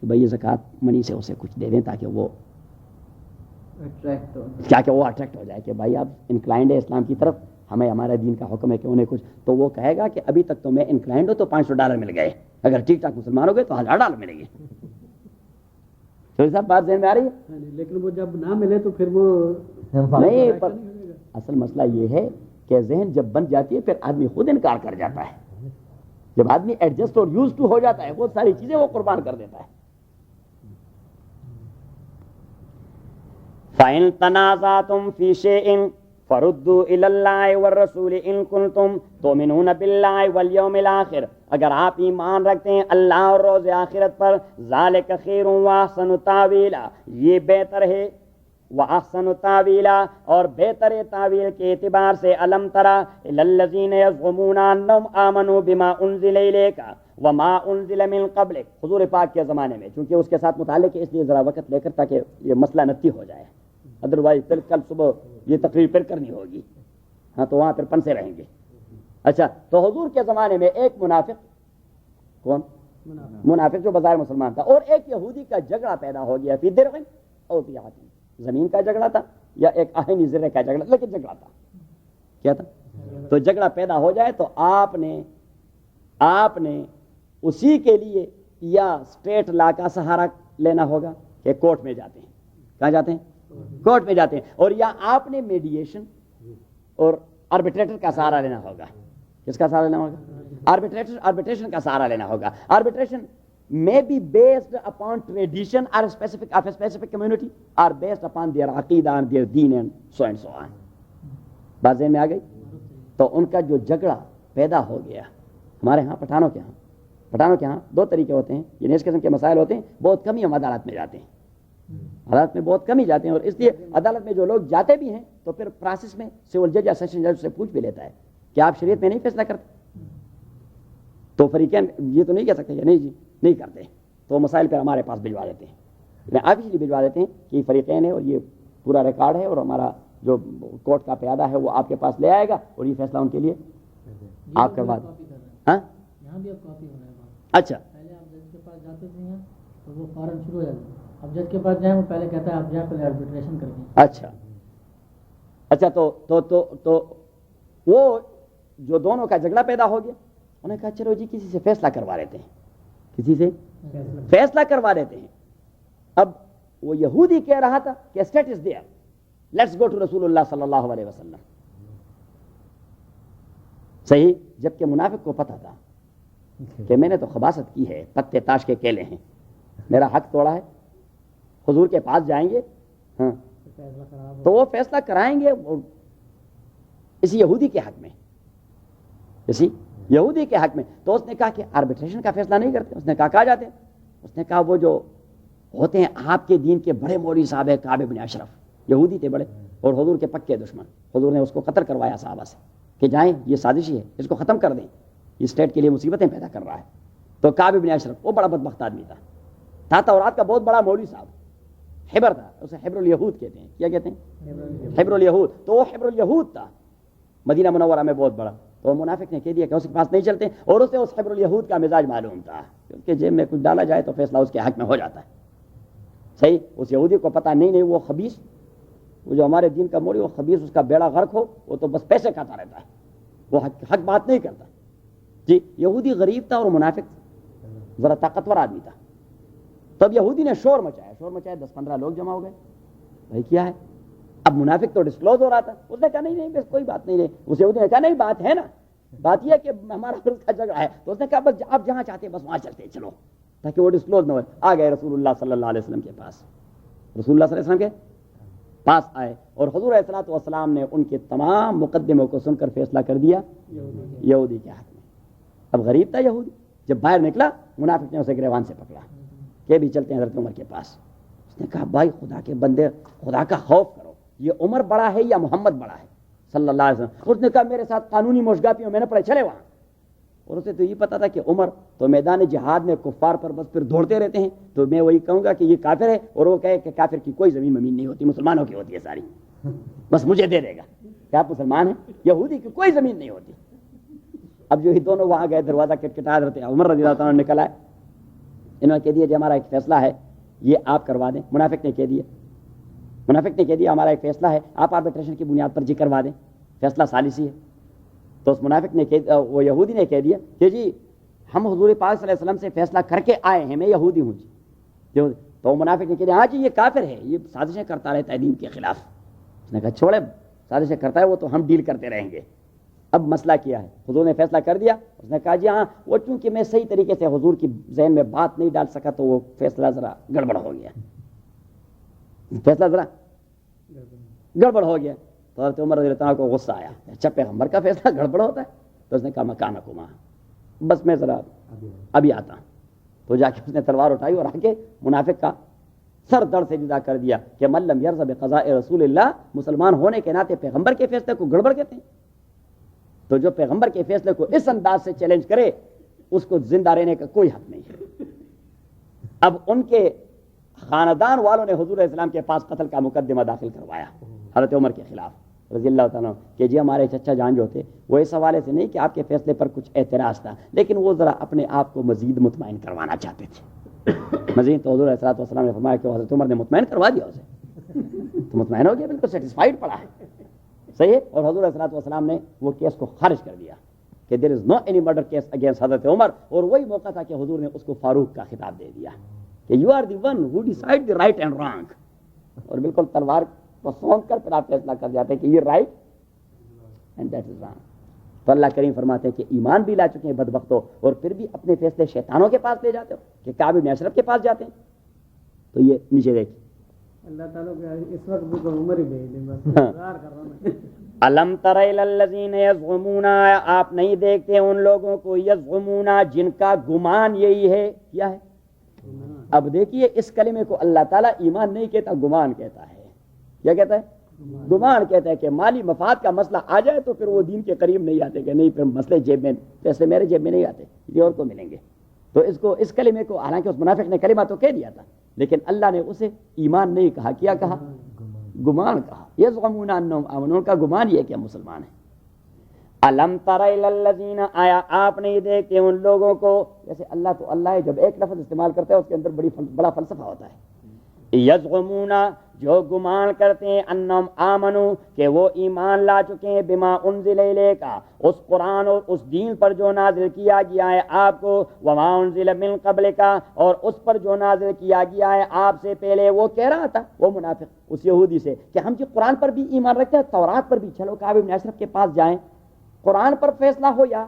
کہ بھائی یہ زکوٰۃ منی سے اسے کچھ دے دیں تاکہ وہ اٹریکٹ ہو جائے کہ بھائی آپ انکلائنڈ ہے اسلام کی طرف، ہمیں ہمارا دین کا حکم ہے کہ انہیں کچھ، تو وہ کہے گا کہ ابھی تک تو میں انکلائنڈ ہوں تو $500 مل گئے، اگر ٹھیک ٹھاک مسلمان ہو گئے تو $1000 ملیں گے۔ تو صاحب بات ذہن میں آ رہی ہے؟ لیکن وہ جب نہ ملے تو پھر وہ نہیں، پر اصل مسئلہ یہ ہے کہ ذہن جب بن جاتی ہے پھر آدمی خود انکار کر جاتا ہے، جب آدمی ایڈجسٹ اور یوز ٹو ہو جاتا ہے، بہت ساری چیزیں وہ قربان کر دیتا ہے۔ فَإِن تَنَازَعْتُمْ فِي شَيْءٍ فَرُدُّوهُ إِلَى اللَّهِ وَالرَّسُولِ إِن كُنتُمْ تُؤْمِنُونَ بِاللَّهِ وَالْيَوْمِ الْآخِرِ، اگر آپ ایمان رکھتے ہیں اللہ اور روز آخرت پر، ذَلِكَ خَيْرٌ وَأَحْسَنُ تَأْوِيلًا، یہ بہتر ہے، وَأَحْسَنُ تَأْوِيلًا، اور بہتر تعویل کے اعتبار سے، أَلَمْ تَرَ إِلَى الَّذِينَ يَزْعُمُونَ أَنَّهُمْ آمَنُوا بِمَا أُنزِلَ إِلَيْكَ وَمَا أُنزِلَ مِن قَبْلِكَ، حضور پاک کے زمانے میں، چونکہ اس کے ساتھ متعلق ہے اس لیے ذرا وقت لے کر تاکہ یہ مسئلہ نتی ہو جائے، ادروائز پھر کل صبح یہ تقریر پھر کرنی ہوگی، ہاں تو وہاں پھر پنسے رہیں گے۔ اچھا، تو حضور کے زمانے میں ایک منافق، کون منافق جو بظاہر مسلمان تھا، اور ایک یہودی کا جھگڑا پیدا ہو گیا، فی درع او فی عتیق، زمین کا جھگڑا تھا یا ایک آہنی زرے کا جھگڑا، لیکن جھگڑا تھا، کیا تھا؟ تو جھگڑا پیدا ہو جائے تو آپ نے اسی کے لیے یا اسٹیٹ لا کا سہارا لینا ہوگا کہ کورٹ میں جاتے ہیں، کہاں جاتے ہیں؟ کورٹ میں جاتے ہیں، اور یا آپ نے میڈیشن اور آربیٹریٹر کا سہارا لینا ہوگا۔ کس کا سہارا لینا ہوگا؟ آربیٹریشن کا سہارا لینا ہوگا۔ Arbitration may be based upon tradition or specific community or based upon their aqidah and their deen and so on۔ بات ذہن میں آ گئی؟ تو ان کا جو جھگڑا پیدا ہو گیا، ہمارے ہاں پٹھانوں کے ہاں 2 طریقے ہوتے ہیں، یہ اس قسم کے مسائل ہوتے ہیں، بہت کم ہی ہم عدالت میں جاتے ہیں، عدالت میں بہت کم ہی جاتے ہیں، اور اس لیے عدالت میں جو لوگ جاتے بھی ہیں تو پھر پروسیس میں سول جج یا سیشن جج سے پوچھ بھی لیتا ہے کہ آپ شریعت میں نہیں فیصلہ کرتے، تو فریقین یہ تو نہیں کہہ سکتے کہ نہیں جی نہیں کرتے، تو مسائل پھر ہمارے پاس بھجوا دیتے ہیں، آفیشلی بھجوا دیتے ہیں کہ یہ فریقین ہے اور یہ پورا ریکارڈ ہے، اور ہمارا جو کورٹ کا پیادہ ہے وہ آپ کے پاس لے آئے گا اور یہ فیصلہ ان کے لیے آپ کروا دیں۔ ہاں یہاں بھی اب کافی ہو رہا ہے بات۔ اچھا، پہلے آپ جج کے پاس جاتے تھے تو وہ فوراً شروع ہو جاتا ہے، اب جج کے پاس جائیں وہ پہلے کہتا ہے آپ جائیں پہلے آربیٹریشن کر دیں۔ اچھا تو وہ جو دونوں کا جھگڑا پیدا ہو گیا، انہوں نے کہا چلو جی کسی سے فیصلہ کروا لیتے ہیں، کسی سے فیصلہ کروا لیتے ہیں۔ اب وہ یہودی کہہ رہا تھا کہ state is there, let's go to رسول اللہ صلی اللہ علیہ وسلم، صحیح. جبکہ منافق کو پتہ تھا کہ میں نے تو خباثت کی ہے، پتے تاش کے کیلے ہیں، میرا حق توڑا ہے. حضور کے پاس جائیں گے ہاں تو وہ فیصلہ کرائیں گے اسی یہودی کے حق میں، اسی یہودی کے حق میں. تو اس نے کہا کہ آربیٹریشن کا فیصلہ نہیں کرتے. اس نے کہا کہاں جاتے ہیں؟ اس نے کہا وہ جو ہوتے ہیں آپ کے دین کے بڑے مولوی صاحب ہے کعب بن اشرف، یہودی تھے بڑے اور حضور کے پکے دشمن. حضور نے اس کو قتل کروایا صحابہ سے کہ جائیں یہ سازشی ہے، اس کو ختم کر دیں، یہ اسٹیٹ کے لیے مصیبتیں پیدا کر رہا ہے. تو کعب بن اشرف وہ بڑا بدبخت آدمی تھا تورات کا بہت بڑا مولوی صاحب، حبر تھا، اسے حبر الیہود کہتے ہیں. کیا کہتے ہیں؟ حبر الیہود. تو وہ حبر الیہود تھا مدینہ منورہ میں بہت بڑا. تو منافق نے کہہ دیا کہ اس کے پاس نہیں چلتے، اور اسے اس حبر الیہود کا مزاج معلوم تھا کہ جیب میں کچھ ڈالا جائے تو فیصلہ اس کے حق میں ہو جاتا ہے. صحیح. اس یہودی کو پتہ نہیں وہ خبیث، وہ جو ہمارے دین کا موڑی، وہ خبیث، اس کا بیڑا غرق ہو، وہ تو بس پیسے کھاتا رہتا ہے، وہ حق بات نہیں کرتا. جی یہودی غریب تھا اور منافق ذرا طاقتور آدمی تھا. تب یہودی نے شور مچایا 10-15 لوگ جمع ہو گئے. بھائی کیا ہے؟ اب منافق تو ڈسکلوز ہو رہا تھا. اس نے کہا نہیں بس کوئی بات نہیں. اس یہودی نے کہا نہیں بات ہے نا، بات یہ ہے کہ ہمارا اس کا جھگڑا ہے. تو اس نے کہا بس آپ جہاں چاہتے ہیں بس وہاں چلتے ہیں، چلو، تاکہ وہ ڈسکلوز نہ ہو. آ گئے رسول اللہ صلی اللہ علیہ وسلم کے پاس. رسول اللہ صلی اللہ علیہ وسلم کے پاس آئے اور حضور علیہ الصلوۃ والسلام نے ان کے تمام مقدموں کو سن کر فیصلہ کر دیا یہودی کے حق میں. اب غریب تھا یہودی. جب باہر نکلا منافق نے اسے گریوان سے پکڑا کہ بھی چلتے ہیں حضرت عمر کے پاس. اس نے کہا بھائی خدا کے بندے، خدا کا خوف کرو، یہ عمر بڑا ہے یا محمد بڑا ہے صلی اللہ علیہ وسلم؟ اس نے کہا میرے ساتھ قانونی موشگافیوں میں نے پڑے، چلے وہاں. اور اسے تو یہ پتا تھا کہ عمر تو میدان جہاد میں کفار پر بس پھر دوڑتے رہتے ہیں، تو میں وہی کہوں گا کہ یہ کافر ہے، اور وہ کہے کہ کافر کی کوئی زمین ممین نہیں ہوتی، مسلمانوں کی ہوتی ہے ساری، بس مجھے دے دے گا کہ آپ مسلمان ہیں. یہودی کی کوئی زمین نہیں ہوتی. اب جو ہی دونوں وہاں گئے، دروازہ کٹکھٹا رہتے ہیں، عمر رضی اللہ عنہ نکل آئے. انہوں نے کہہ دیا کہ ہمارا ایک فیصلہ ہے، یہ آپ کروا دیں. منافق نے کہہ دیا ہمارا ایک فیصلہ ہے، آپ آربیٹریشن کی بنیاد پر جی کروا دیں، فیصلہ ثالثی ہے. تو اس منافق نے وہ یہودی نے کہہ دیا کہ جی ہم حضور پاک صلی اللہ علیہ وسلم سے فیصلہ کر کے آئے ہیں، میں یہودی ہوں جی. تو منافق نے کہہ دیا ہاں جی یہ کافر ہے، یہ سازشیں کرتا رہتا ہے دین کے خلاف. اس نے کہا چھوڑے، سازشیں کرتا ہے وہ تو ہم ڈیل کرتے رہیں گے. اب مسئلہ کیا ہے؟ حضور نے فیصلہ کر دیا. اس نے کہا جی ہاں، وہ چونکہ میں صحیح طریقے سے حضور کی ذہن میں بات نہیں ڈال سکا تو وہ فیصلہ ذرا گڑبڑ ہو گیا. تو حضرت عمر رضی اللہ عنہ کو غصہ آیا، اچھا پیغمبر کا فیصلہ گڑبڑ ہوتا ہے؟ تو اس نے کہا مکانکم، بس میں ذرا ابھی آتا ہوں. تو جا کے اس نے تلوار اٹھائی اور آ کے منافق کا سر دڑ سے جدا کر دیا کہ من لم یرض بقضاء رسول اللہ، مسلمان ہونے کے ناطے پیغمبر کے فیصلے کو گڑبڑ کہتے ہیں. تو جو پیغمبر کے فیصلے کو اس انداز سے چیلنج کرے اس کو زندہ رہنے کا کوئی حق نہیں ہے. اب ان کے خاندان والوں نے حضور علیہ السلام کے پاس قتل کا مقدمہ داخل کروایا حضرت عمر کے خلاف رضی اللہ تعالیٰ کہ جی ہمارے چچا جان جو تھے وہ اس حوالے سے نہیں کہ آپ کے فیصلے پر کچھ اعتراض تھا، لیکن وہ ذرا اپنے آپ کو مزید مطمئن کروانا چاہتے تھے مزید. تو حضور علیہ السلام نے فرمایا کہ حضرت عمر نے مطمئن کروا دیا اسے، تو مطمئن ہو گیا، بالکل سیٹسفائیڈ پڑا ہے. صحیح ہے. اور حضور علیہ السلام نے وہ کیس کو خارج کر دیا کہ دیر از no any murder case against حضرت عمر. اور وہی موقع تھا کہ حضور نے اس کو فاروق کا خطاب دے دیا کہ you are the one who decide the right and wrong. اور بالکل تلوار کو سونپ کر پھر آپ فیصلہ کر جاتے ہیں کہ یہ right and that is wrong. تو اللہ کریم فرماتے ہیں کہ ایمان بھی لا چکے ہیں بدبختو، اور پھر بھی اپنے فیصلے شیطانوں کے پاس لے جاتے ہو کہ کعب بن اشرف کے پاس جاتے ہیں. تو یہ نیچے دیکھیں اللہ تعالیٰ کو اس وقت بھی عمر ہی بھیج دیں، بس انتظار کر رہا ہوں. الم تر الی الذین یزعمون، آپ نہیں دیکھتے ان لوگوں کو یزعمون جن کا گمان یہی ہے. کیا ہے؟ اب دیکھیے اس کلمے کو اللہ تعالیٰ ایمان نہیں کہتا، گمان کہتا ہے. کیا کہتا ہے؟ گمان کہتا ہے کہ مالی مفاد کا مسئلہ آ جائے تو پھر وہ دین کے قریب نہیں آتے کہ نہیں پھر مسئلے جیب میں، پیسے میرے جیب میں نہیں آتے، یہ اور کو ملیں گے. تو اس کلمے کو حالانکہ اس منافق نے کلمہ تو کہہ دیا تھا لیکن اللہ نے اسے ایمان نہیں کہا. کیا کہا؟ گمان کہا. یزعمون انہم آمنون، ان کا گمان یہ ہے کہ ہم مسلمان ہیں. الم تر الی الذین، آیا آپ نہیں دیکھتے ان لوگوں کو. جیسے اللہ تو اللہ ہے، جب ایک لفظ استعمال کرتے ہیں اس کے اندر بڑا فلسفہ ہوتا ہے. یزعمون، جو گمان کرتے ہیں، انہم آمنو، کہ وہ ایمان لا چکے ہیں، بما انزل الیک، اس قرآن اور اس دین پر جو نازل کیا گیا ہے آپ کو، وما انزل من قبلک، اور اس پر جو نازل کیا گیا ہے آپ سے پہلے. وہ کہہ رہا تھا وہ منافق اس یہودی سے کہ ہم جی قرآن پر بھی ایمان رکھتے ہیں، تورات پر بھی. چلو کعب بن اشرف کے پاس جائیں، قرآن پر فیصلہ ہو یا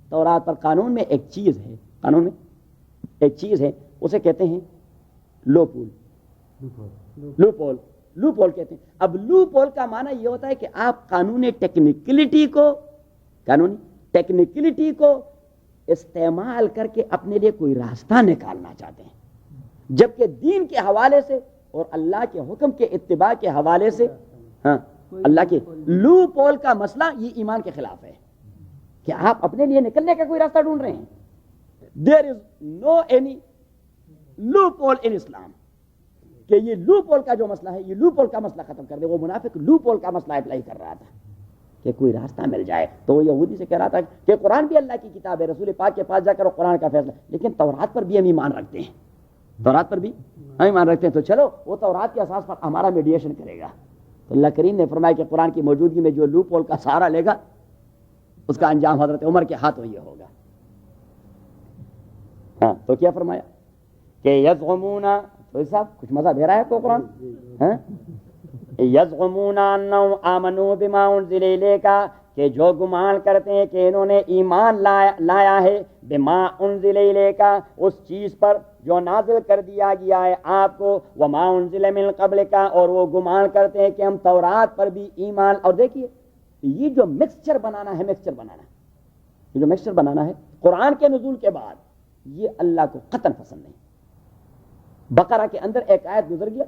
تورات پر. قانون میں ایک چیز ہے، قانون میں ایک چیز ہے، اسے کہتے ہیں لوپول. لوپول لوپول کہتے ہیں. اب لوپول کا معنی یہ ہوتا ہے کہ آپ قانونی ٹیکنیکلٹی کو استعمال کر کے اپنے لیے کوئی راستہ نکالنا چاہتے ہیں، جبکہ دین کے حوالے سے اور اللہ کے حکم کے اتباع کے حوالے سے اللہ کے لوپول کا مسئلہ یہ ایمان کے خلاف ہے کہ آپ اپنے لیے نکلنے کا کوئی راستہ ڈھونڈ رہے ہیں. دیر از نو اینی لوپول ان اسلام کہ یہ لوپول کا جو مسئلہ ہے، یہ لوپول کا مسئلہ ختم کر دے. وہ منافق لوپول کا مسئلہ اپلائی کر رہا تھا کہ کوئی راستہ مل جائے. تو وہ یہودی سے کہہ رہا تھا کہ قرآن بھی اللہ کی کتاب ہے، رسول پاک کے پاس جا کر قرآن کا فیصلہ، لیکن تورات پر بھی ہم ایمان رکھتے ہیں، تورات پر بھی ہم ایمان رکھتے ہیں. تو چلو وہ تورات کے اساس پر ہمارا میڈیشن کرے گا. تو اللہ کریم نے فرمایا کہ قرآن کی موجودگی میں جو لوپول کا سہارا لے گا اس کا انجام حضرت عمر کے ہاتھوں یہ ہوگا. ہاں تو کیا فرمایا کہ یزعمون، تو صاحب کچھ مزہ دے رہا ہے کو قرآن، یزعمون انہم آمنوا بما انزل الیک، کہ جو گمان کرتے ہیں کہ انہوں نے ایمان لایا ہے بما انزل الیک، اس چیز پر جو نازل کر دیا گیا ہے آپ کو، وما انزل من قبلک، اور وہ گمان کرتے ہیں کہ ہم تورات پر بھی ایمان. اور دیکھیے یہ جو مکسچر بنانا ہے، یہ جو مکسچر بنانا ہے قرآن کے نزول کے بعد، یہ اللہ کو قطعاً پسند نہیں. بقرہ کے اندر ایک آیت گزر گیا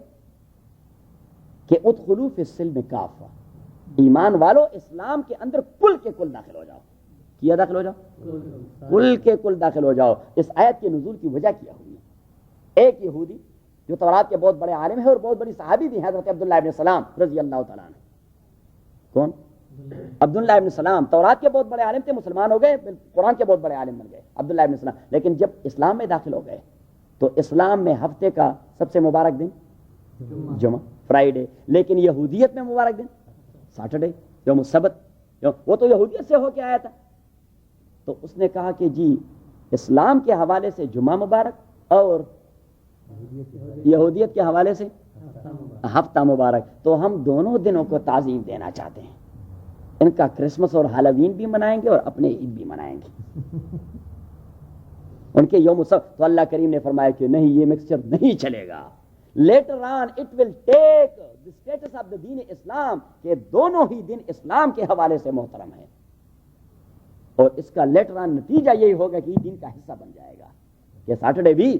کہ ادخلوا فی السلم کافہ، ایمان والو اسلام کے اندر کل کے کل داخل ہو جاؤ. کیا داخل ہو جاؤ؟ کل کے کل داخل ہو جاؤ. اس آیت کے نزول کی وجہ کیا ہوئی؟ ایک یہودی جو تورات کے بہت بڑے عالم ہیں اور بہت بڑی صحابی بھی ہیں، حضرت عبداللہ ابن سلام رضی اللہ تعالیٰ عنہ. کون؟ عبداللہ ابن سلام. تورات کے بہت بڑے عالم تھے، مسلمان ہو گئے، قرآن کے بہت بڑے عالم بن گئے عبداللہ ابن سلام. لیکن جب اسلام میں داخل ہو گئے تو اسلام میں ہفتے کا سب سے مبارک دن جمعہ، فرائیڈے، لیکن یہودیت میں مبارک دن سیٹرڈے، یوم السبت. وہ تو یہودیت سے ہو کے آیا تھا. تو اس نے کہا کہ جی اسلام کے حوالے سے جمعہ مبارک اور یہودیت کے حوالے سے ہفتہ مبارک. تو ہم دونوں دنوں کو تعظیم دینا چاہتے ہیں. ان کا کرسمس اور ہالوین بھی منائیں گے اور اپنے عید بھی منائیں گے، ان کے یوم السبت. تو اللہ کریم نے فرمایا کہ نہیں، یہ مکسچر نہیں چلے گا. Later on it will take the status of the دین اسلام، کہ دونوں ہی دن اسلام کے حوالے سے محترم ہے. اور اس کا لیٹر آن نتیجہ یہی ہوگا کہ دین کا حصہ بن جائے گا کہ سیٹرڈے بھی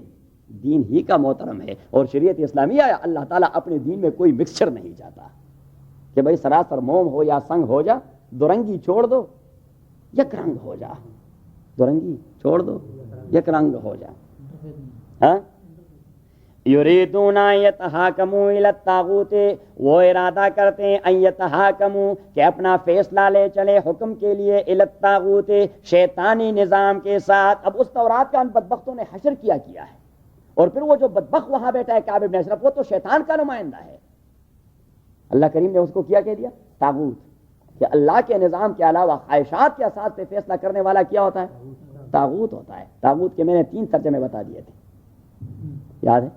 دین ہی کا محترم ہے. اور شریعت اسلامیہ، اللہ تعالیٰ اپنے دین میں کوئی مکسچر نہیں چاہتا کہ بھائی سراسر موم ہو یا سنگ ہو جا، دورنگی چھوڑ دو یک رنگ ہو جا، دورنگی چھوڑ دو یک رنگ ہو جا. ہاں یریدون ان یتحاکموا الی الطاغوت، وہ ارادہ کرتے ہیں ان یتحاکموا، کہ اپنا فیصلہ لے چلے حکم کے لیے، الی الطاغوت، شیطانی نظام کے ساتھ. اب اس تورات کا ان بدبختوں نے حشر کیا ہے، اور پھر وہ جو بدبخت وہاں بیٹھا ہے کعب بن اشرف، وہ تو شیطان کا نمائندہ ہے. اللہ کریم نے اس کو کیا کہہ دیا؟ طاغوت. کہ اللہ کے نظام کے علاوہ خواہشات کے اساس پہ فیصلہ کرنے والا کیا ہوتا ہے؟ طاغوت ہوتا ہے. طاغوت کے میں نے 3 ترجمے بتا دیے تھے، یاد ہے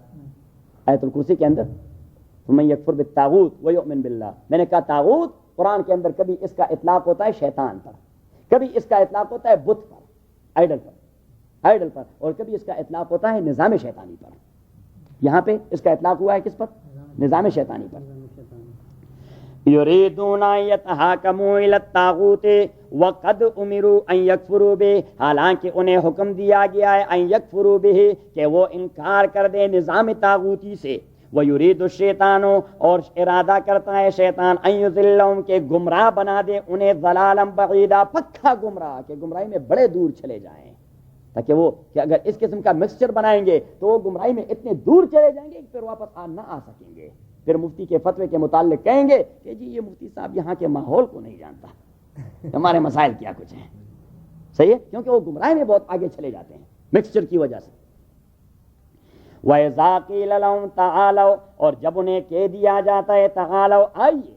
آیت الکرسی کے اندر، فَمَن يَكْفُرْ بِالطَّاغُوتِ وَيُؤْمِنْ بِاللَّهِ. میں نے کہا طاغوت قرآن کے اندر کبھی اس کا اطلاق ہوتا ہے شیطان پر، کبھی اس کا اطلاق ہوتا ہے بت پر، آئیڈل پر، اور کبھی اس کا اطلاق ہوتا ہے نظام شیطانی پر. یہاں پہ اس کا اطلاق ہوا ہے کس پر؟ نظام شیطانی پر. یریدون ان یتحاکموا الی الطاغوت وقد امروا ان یکفروا بہ، حالانکہ انہیں حکم دیا گیا ہے ان یکفروا بہ، کہ وہ انکار کر دے نظام طاغوتی سے. ویرید الشیطان، اور ارادہ کرتا ہے شیطان، ان یضلہم، کہ گمراہ بنا دے انہیں، ضلالا بعیدا، پکا گمراہ، کہ گمراہی میں بڑے دور چلے جائیں. تاکہ وہ کہ اگر اس قسم کا مکسچر بنائیں گے تو وہ گمراہی میں اتنے دور چلے جائیں گے کہ پھر واپس نہ آ سکیں گے. پھر مفتی کے فتوے کے متعلق کہیں گے کہ جی یہ مفتی صاحب یہاں کے ماحول کو نہیں جانتا، ہمارے مسائل کیا کچھ ہیں. صحیح ہے، کیونکہ وہ گمراہی میں بہت آگے چلے جاتے ہیں مکسچر کی وجہ سے. وَإِذَا قِيلَ لَهُمْ تَعَالَوْا، اور جب انہیں کہہ دیا جاتا ہے تعالوا، آئیے،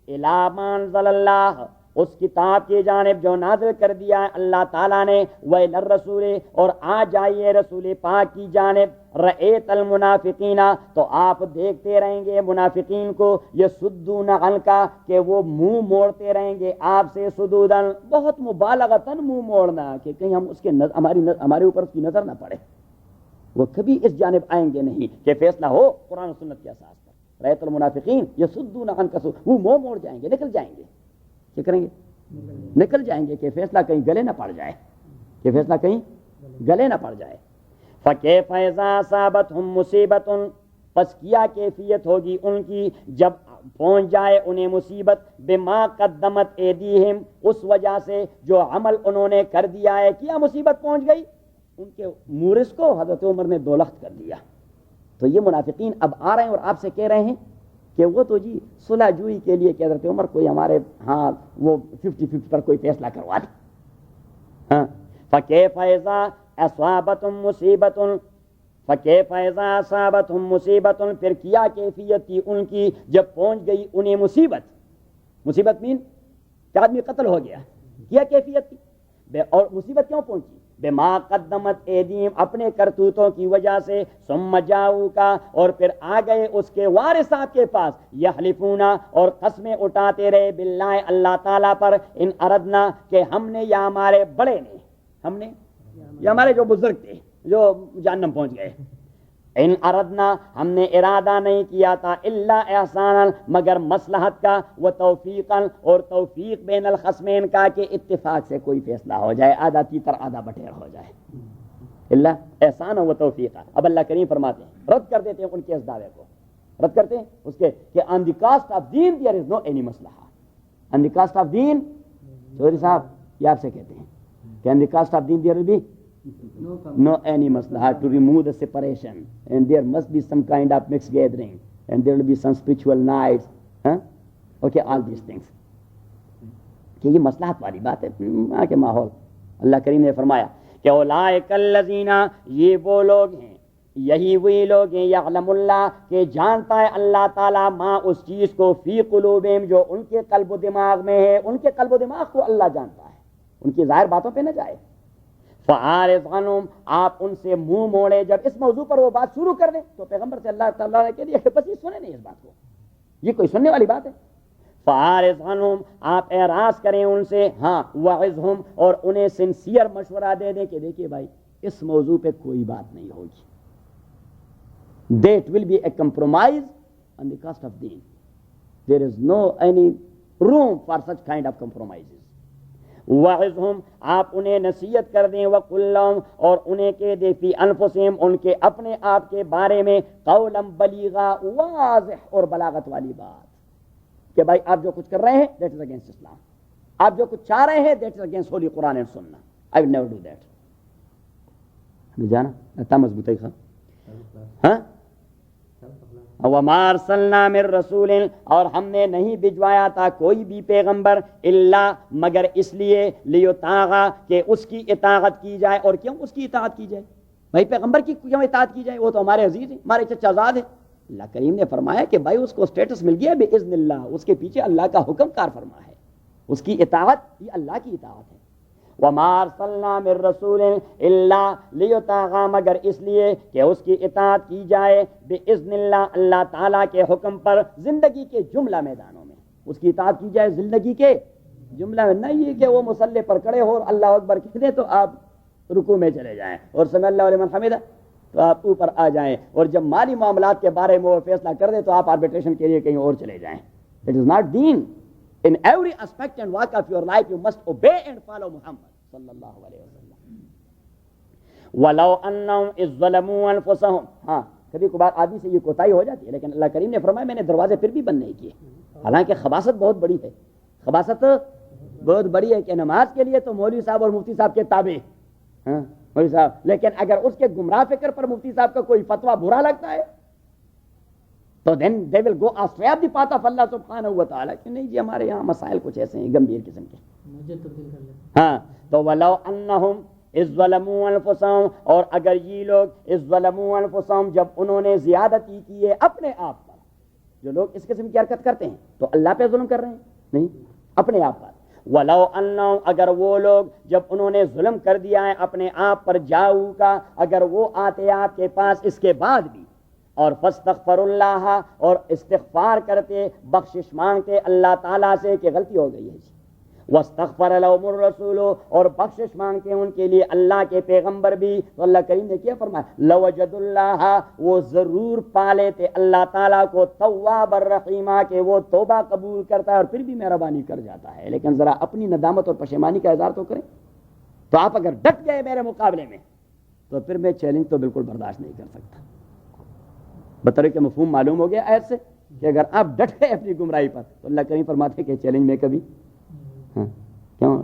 إِلَىٰ مَا أَنزَلَ اللَّهُ، اس کتاب کی جانب جو نازل کر دیا ہے اللہ تعالیٰ نے، وَإِلَى الرَّسُولِ اور آ جائیے رسول پاک کی جانب، رَأَيْتَ الْمُنَافِقِينَ تو آپ دیکھتے رہیں گے منافقین کو، يَصُدُّونَ عَنْكَ کہ وہ منہ موڑتے رہیں گے آپ سے، صدوداً بہت مبالغتاً منہ موڑنا کہ کہیں ہم اس کے ہمارے اوپر اس کی نظر نہ پڑے، وہ کبھی اس جانب آئیں گے نہیں کہ فیصلہ ہو قرآن و سنت کے اساس پر۔ رَأَيْتَ الْمُنَافِقِينَ يَصُدُّونَ عَنْكَ وہ منہ موڑ جائیں گے، نکل جائیں گے، کیا کریں گے؟ نکل جائیں گے کہ فیصلہ کہیں گلے نہ پڑ جائے، کہ فیصلہ کہیں گلے نہ پڑ جائے۔ فَكَيْفَ إِذَا أَصَابَتْهُم مُّصِيبَةٌ پس کیا کیفیت ہوگی ان کی جب پہنچ جائے انہیں مصیبت، بِمَا قَدَّمَتْ أَيْدِيهِمْ اس وجہ سے جو عمل انہوں نے کر دیا ہے، کیا مصیبت پہنچ گئی ان کے مورث کو، حضرت عمر نے دولخت کر دیا۔ تو یہ منافقین اب آ رہے ہیں اور آپ سے کہہ رہے ہیں کہ وہ تو جی صلح جوئی کے لیے کہ حضرت عمر کوئی ہمارے ہاں وہ 50-50 پر کوئی فیصلہ کروا دے۔ ہاں فَكَيْفَ إِذَا أَصَابَتْهُم مُّصِيبَةٌ فَكَيْفَ إِذَا أَصَابَتْهُم مُّصِيبَةٌ پھر کیا کیفیت تھی ان کی جب پہنچ گئی انہیں مصیبت، مصیبت مین کہ آدمی قتل ہو گیا، کیا کیفیت تھی اور مصیبت کیوں پہنچی؟ بما قدمت ایدیم اپنے کرتوتوں کی وجہ سے، ثم جاؤک اور پھر آ گئے اس کے وارث صاحب کے پاس، یحلفون اور قسمیں اٹھاتے رہے، باللہ اللہ تعالیٰ پر، ان اردنا کہ ہم نے یا ہمارے بڑے نے، ہم نے یا ہمارے جو بزرگ تھے جو جہنم پہنچ گئے، ان اردنا ہم نے ارادہ نہیں کیا تھا، الا احسانا مگر مصلحت کا، و توفیقا اور توفیق بین الخصمین کا کہ اتفاق سے کوئی فیصلہ ہو جائے، آدھا تیتر آدھا بٹیر ہو جائے، الا احسانا و توفیقا۔ اب اللہ کریم فرماتے ہیں، رد کر دیتے ہیں ان کے اس دعوے کو، رد کرتے ہیں اس کے کہ آن دی کاسٹ آف دین دیئر از نو اینی مسلحہ، آن دی کاسٹ آف دین، چودھری صاحب یہ آپ سے کہتے ہیں کہ آن دی کاسٹ آف دین there will be no any maslaha to remove the separation, and there must be some kind of mixed gathering, and there will be some spiritual nights, okay, all these things کہ یہ مصلحت والی بات ہے وہاں کے ماحول۔ اللہ کریم نے فرمایا کہ اولئک الذین یہ وہ لوگ ہیں، یہی وہی لوگ ہیں، یعلم اللہ کہ جانتا ہے اللہ تعالیٰ، ماں اس چیز کو، فی قلوبہم جو ان کے قلب و دماغ میں ہے، ان کے قلب و دماغ کو اللہ جانتا ہے، ان کی ظاہر باتوں پہ نہ جائے۔ فَعَارِضْ عَنْهُمْ آپ ان سے منہ موڑے، جب اس موضوع پر وہ بات شروع کر دیں تو پیغمبر سے اللہ تعالیٰ نے کہہ دیا کہ بس یہ سنے نہیں اس بات کو، یہ کوئی سننے والی بات ہے۔ فَعَارِضْ عَنْهُمْ آپ اعراض کریں ان سے، ہاں، وَعِظْهُمْ اور انہیں سنسیئر مشورہ دے دیں کہ دیکھیے بھائی اس موضوع پہ کوئی بات نہیں ہوگی، that will be a compromise on the cost of deen, there is no any room for such kind of compromises۔ وَعِظْهُمْ آپ انہیں نصیحت کر دیں، وَقُلْ لَهُمْ اور انہیں کہہ دیں، فی انفسہم ان کے اپنے آپ کے بارے میں، قولا بلیغا واضح اور بلاغت والی بات کہ بھائی آپ جو کچھ کر رہے ہیں دیٹ از اگینسٹ اسلام، آپ جو کچھ چاہ رہے ہیں that is against holy Quran and سنہ، I will never do that. ہمیں جانا اتنا مضبوط ہے ہاں۔ وَمَا أَرْسَلْنَا مِن رَّسُولٍ اور ہم نے نہیں بھجوایا تھا کوئی بھی پیغمبر، الا مگر اس لیے، لیطاع کہ اس کی اطاعت کی جائے۔ اور کیوں اس کی اطاعت کی جائے بھائی؟ پیغمبر کی کیوں اطاعت کی جائے؟ وہ تو ہمارے عزیز ہیں، ہمارے چچا زاد ہیں۔ اللہ کریم نے فرمایا کہ بھائی اس کو اسٹیٹس مل گیا بِإِذْنِ اللہ، اس کے پیچھے اللہ کا حکم کار فرما ہے، اس کی اطاعت یہ اللہ کی اطاعت ہے۔ وَمَا أَرْسَلْنَا مِن رَّسُولٍ إِلَّا لِيُطَاعَ مگر اس لیے کہ اس کی اطاعت کی جائے، بِإِذْنِ اللہ اللہ تعالیٰ کے حکم پر، زندگی کے جملہ میدانوں میں اس کی اطاعت کی جائے، زندگی کے جملہ میں، نہیں یہ کہ وہ مصلی پر کھڑے ہو اور اللہ اکبر کہہ دیں تو آپ رکوع میں چلے جائیں اور سمع اللہ لمن حمدہ تو آپ اوپر آ جائیں، اور جب مالی معاملات کے بارے میں وہ فیصلہ کر دیں تو آپ آربیٹریشن کے لیے کہیں اور چلے جائیں۔ It is not deen۔ In every aspect and walk of your life you must obey and follow Muhammad صلی اللہ علیہ وسلم۔ وَلَوْ أَنَّهُمْ إِذْ ظَلَمُوا أَنفُسَهُمْ ہاں کبھی کبھار آدمی سے یہ کوتاہی ہو جاتی ہے، لیکن اللہ کریم نے فرمایا میں نے دروازے پھر بھی بند نہیں کیے، حالانکہ خباثت بہت بڑی ہے، خباثت بہت بڑی ہے کہ نماز کے لیے تو مولوی صاحب اور مفتی صاحب کے تابع، ہاں مولوی صاحب، لیکن اگر اس کے گمراہ فکر پر مفتی صاحب کا کوئی فتویٰ برا لگتا ہے تو then they will go astray of the path of Allah سبحانہ و تعالیٰ کہ نہیں جی ہمارے یہاں مسائل کچھ ایسے ہیں گمبھیر قسم کے، مجھے تبدیل کر لیں۔ ہاں تو وَلَوْ أَنَّهُمْ إِذْ ظَلَمُوا أَنفُسَهُمْ اور اگر یہ لوگ إِذْ ظَلَمُوا أَنفُسَهُمْ جب انہوں نے زیادتی کی ہے اپنے آپ پر، جو لوگ اس قسم کی حرکت کرتے ہیں تو اللہ پہ ظلم کر رہے ہیں نہیں، اپنے آپ پر، ولو انہم اگر وہ لوگ جب انہوں نے ظلم کر دیا ہے اپنے آپ پر جاؤ کا اگر وہ آتے آپ کے پاس اس کے بعد بھی اور فاستغفر اللہ اور استغفار کرتے بخشش مانگتے اللہ تعالیٰ سے کہ غلطی ہو گئی ہے واستغفر لهم الرسول اور بخشش مانگتے ہیں ان کے لیے اللہ کے پیغمبر بھی تو اللہ کریم نے کیا فرمایا لوجد اللہ وہ ضرور پا لیتے اللہ تعالیٰ کو تواب الرحیمہ کہ وہ توبہ قبول کرتا ہے اور پھر بھی مہربانی کر جاتا ہے. لیکن ذرا اپنی ندامت اور پشیمانی کا اظہار تو کریں. تو آپ اگر ڈٹ گئے میرے مقابلے میں تو پھر میں چیلنج تو بالکل برداشت نہیں کر سکتا. بطور کہ مفہوم معلوم ہو گیا آیت سے کہ اگر آپ ڈٹ گئے اپنی گمراہی پر تو اللہ کریم فرماتے کہ چیلنج میں کبھی کیوں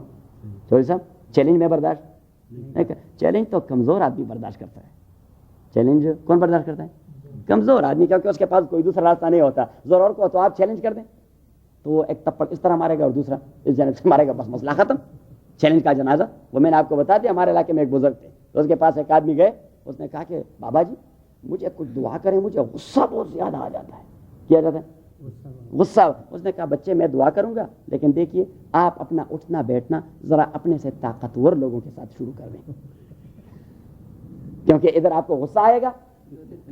چوری صاحب چیلنج میں برداشت نہیں کر. چیلنج تو کمزور آدمی برداشت کرتا ہے. چیلنج کون برداشت کرتا ہے؟ کمزور آدمی, کیونکہ اس کے پاس کوئی دوسرا راستہ نہیں ہوتا. زور اور کو تو آپ چیلنج کر دیں تو وہ ایک تپڑ اس طرح مارے گا اور دوسرا اس جانب سے مارے گا, بس مسئلہ ختم. چیلنج کا جنازہ وہ میں نے آپ کو بتا دیا. ہمارے علاقے میں ایک بزرگ تھے تو اس کے پاس ایک آدمی گئے, اس نے کہا کہ بابا جی مجھے کچھ دعا کریں, مجھے غصہ بہت زیادہ آ جاتا ہے. کیا جاتا ہے غصہ. اس نے کہا بچے میں دعا کروں گا لیکن دیکھیے آپ اپنا اٹھنا بیٹھنا ذرا اپنے سے طاقتور لوگوں کے ساتھ شروع کر دیں, کیونکہ ادھر آپ کو غصہ آئے گا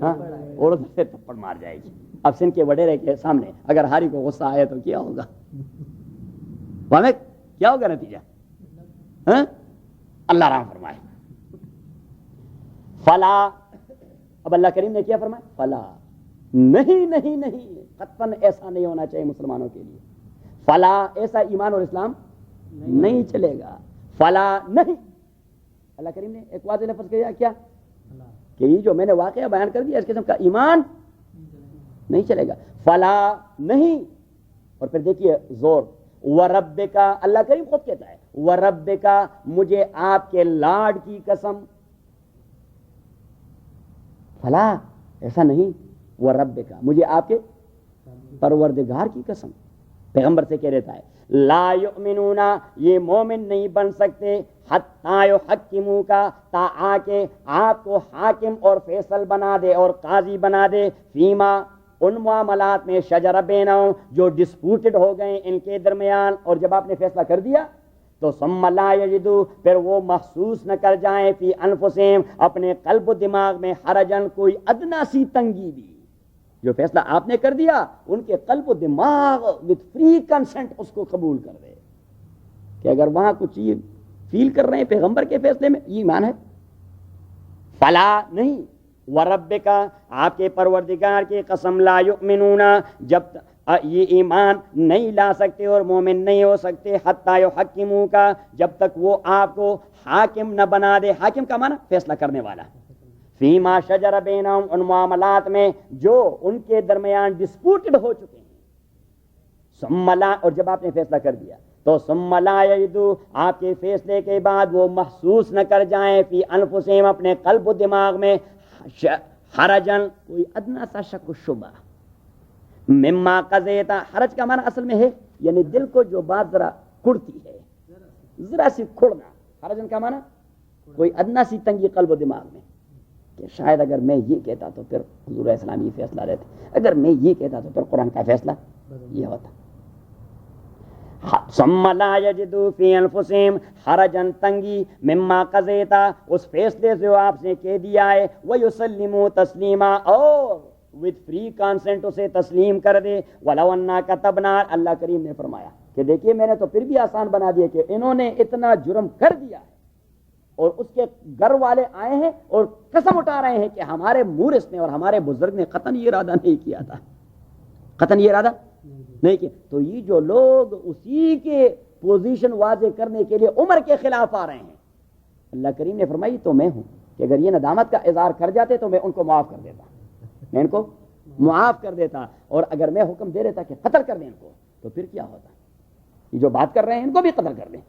اور ادھر سے تھپڑ مار جائے گی. اب سن کے وڈیرے کے سامنے اگر ہاری کو غصہ آئے تو کیا ہوگا؟ ہمیں کیا ہوگا نتیجہ؟ اللہ رحم فرمائے. فلا, اب اللہ کریم نے کیا فرمایا؟ فلا نہیں نہیں نہیں, قطعاً ایسا نہیں ہونا چاہیے مسلمانوں کے لیے. فلا ایسا ایمان اور اسلام نہیں چلے گا. فلا نہیں, اللہ کریم نے ایک واضح لفظ کیا کیا کہ یہ جو میں نے واقعہ بیان کر دیا اس قسم کا ایمان نہیں چلے گا. فلا نہیں, اور پھر دیکھیے زور وَرَبِّكَ, اللہ کریم خود کہتا ہے وَرَبِّكَ, مجھے آپ کے لاڈ کی قسم. فلا ایسا نہیں, وَرَبِّكَ مجھے آپ کے پروردگار کی قسم. پیغمبر سے کہہ دیتا ہے لا یؤمنون, یہ مومن نہیں بن سکتے حتی یحکموک, تا آ کے آپ کو حاکم اور فیصل بنا دے اور قاضی بنا دے, فیما ان معاملات میں شجر بینہم جو ڈسپوٹڈ ہو گئے ان کے درمیان, اور جب آپ نے فیصلہ کر دیا تو ثم لا یجدو, پھر وہ محسوس نہ کر جائیں فی انفسہم, اپنے قلب و دماغ میں حرجن, کوئی ادنا سی تنگی بھی. جو فیصلہ آپ نے کر دیا ان کے قلب و دماغ وتھ فری کنسنٹ اس کو قبول کر دے, کہ اگر وہاں کچھ چیز فیل کر رہے ہیں پیغمبر کے فیصلے میں, یہ ایمان ہے. فلا نہیں, وَرَبِّكَ آپ کے پروردگار کی قسم, لا یؤمنون جب یہ ایمان نہیں لا سکتے اور مومن نہیں ہو سکتے حتی یحکموک, جب تک وہ آپ کو حاکم نہ بنا دے. حاکم کا معنی فیصلہ کرنے والا. فیما شجر بینہم, ان معاملات میں جو ان کے درمیان ڈسپوٹڈ ہو چکے ہیں. ثم لا, اور جب آپ نے فیصلہ کر دیا تو ثم لا یجدو, آپ کے فیصلے کے بعد وہ محسوس نہ کر جائیں فی انفسہم, اپنے قلب و دماغ میں حرجن, کوئی ادنا سا شک و شبہ, مما قضیتا. حرج کا معنی اصل میں ہے یعنی دل کو جو بات ذرا کڑتی ہے, ذرا سی کھڑنا. حرجن کا معنی کوئی ادنا سی تنگی قلب و دماغ میں, کہ شاید اگر میں یہ کہتا تو پھر حضور اسلام یہ فیصلہ لیتے, اگر میں یہ کہتا تو پھر قرآن کا فیصلہ یہ ہوتا. ثم لا یجدو فی انفسہم حرجن, تنگی, مما قضیتا, اس فیصلے سے آپ نے کہہ دیا ہے, ویسلموا تسلیما, اور وتھ فری کانسنٹ اسے تسلیم کر دے. ولو انا کتبنا, اللہ کریم نے فرمایا کہ دیکھیے میں نے تو پھر بھی آسان بنا دیا کہ انہوں نے اتنا جرم کر دیا ہے اور اس کے گھر والے آئے ہیں اور قسم اٹھا رہے ہیں کہ ہمارے مورث نے اور ہمارے بزرگ نے قطعاً یہ ارادہ نہیں کیا تھا, قطعاً یہ ارادہ نہیں کیا. تو یہ جو لوگ اسی کے پوزیشن واضح کرنے کے لیے عمر کے خلاف آ رہے ہیں, اللہ کریم نے فرمائی تو میں ہوں کہ اگر یہ ندامت کا اظہار کر جاتے تو میں ان کو معاف کر دیتا, میں ان کو معاف کر دیتا, اور اگر میں حکم دے دیتا کہ قتل کر دیں ان کو تو پھر کیا ہوتا. یہ جو بات کر رہے ہیں ان کو بھی قتل کر دیں.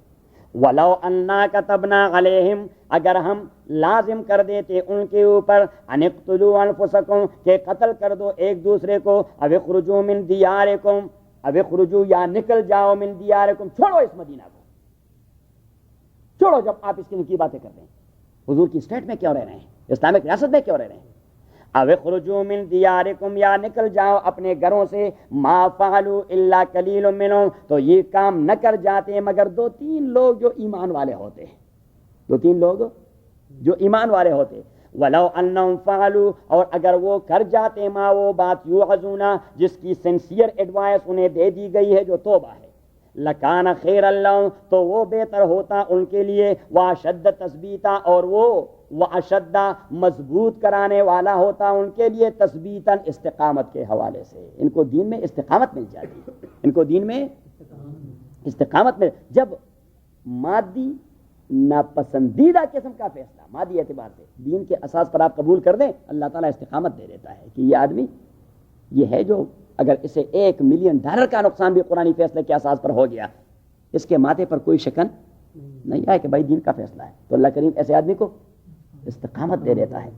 وَلَوْ أَنَّا كَتَبْنَا عَلَيْهِمْ, اگر ہم لازم کر دیتے ان کے اوپر أَنِ اقْتُلُوا أَنفُسَكُمْ, کہ قتل کر دو ایک دوسرے کو, أَوِ اخْرُجُوا مِنْ دِيَارِكُمْ, أَوِ اخْرُجُوا یا نکل جاؤ مِنْ دِيَارِكُمْ, چھوڑو اس مدینہ کو, چھوڑو. جب آپ اس کی باتیں کر رہے ہیں, حضور کی اسٹیٹ میں کیوں رہ رہے ہیں, اسلامک ریاست میں کیوں رہ رہے ہیں, او اخرجوا من دیارکم، یا نکل جاؤ اپنے گھروں سے، ما فعلوا الا قلیل منہم، تو یہ کام نہ کر جاتے مگر 2-3 لوگ جو ایمان والے ہوتے ہیں، 2-3 لوگ جو ایمان والے ہوتے. ولو انہم فعلوا، اور اگر وہ کر جاتے ما وہ بات یوعظون جس کی سنسیئر ایڈوائس انہیں دے دی گئی ہے جو توبہ ہے، لکان خیر اللہ، تو وہ بہتر ہوتا ان کے لیے، واشد تثبیتا، اور وہ واشد مضبوط کرانے والا ہوتا ان کے لیے، تثبیتا استقامت کے حوالے سے. ان کو دین میں استقامت مل جاتی ہے، ان کو دین میں استقامت مل. جب مادی ناپسندیدہ قسم کا فیصلہ مادی اعتبار سے دین کے اساس پر آپ قبول کر دیں، اللہ تعالیٰ استقامت دے دیتا ہے کہ یہ آدمی یہ ہے جو اگر اسے $1,000,000 کا نقصان بھی قرآنی فیصلے کے اساس پر ہو گیا، اس کے ماتھے پر کوئی شکن نہیں آئے کہ بھائی دین کا فیصلہ ہے. تو اللہ کریم ایسے آدمی کو استقامت دے دیتا ہے.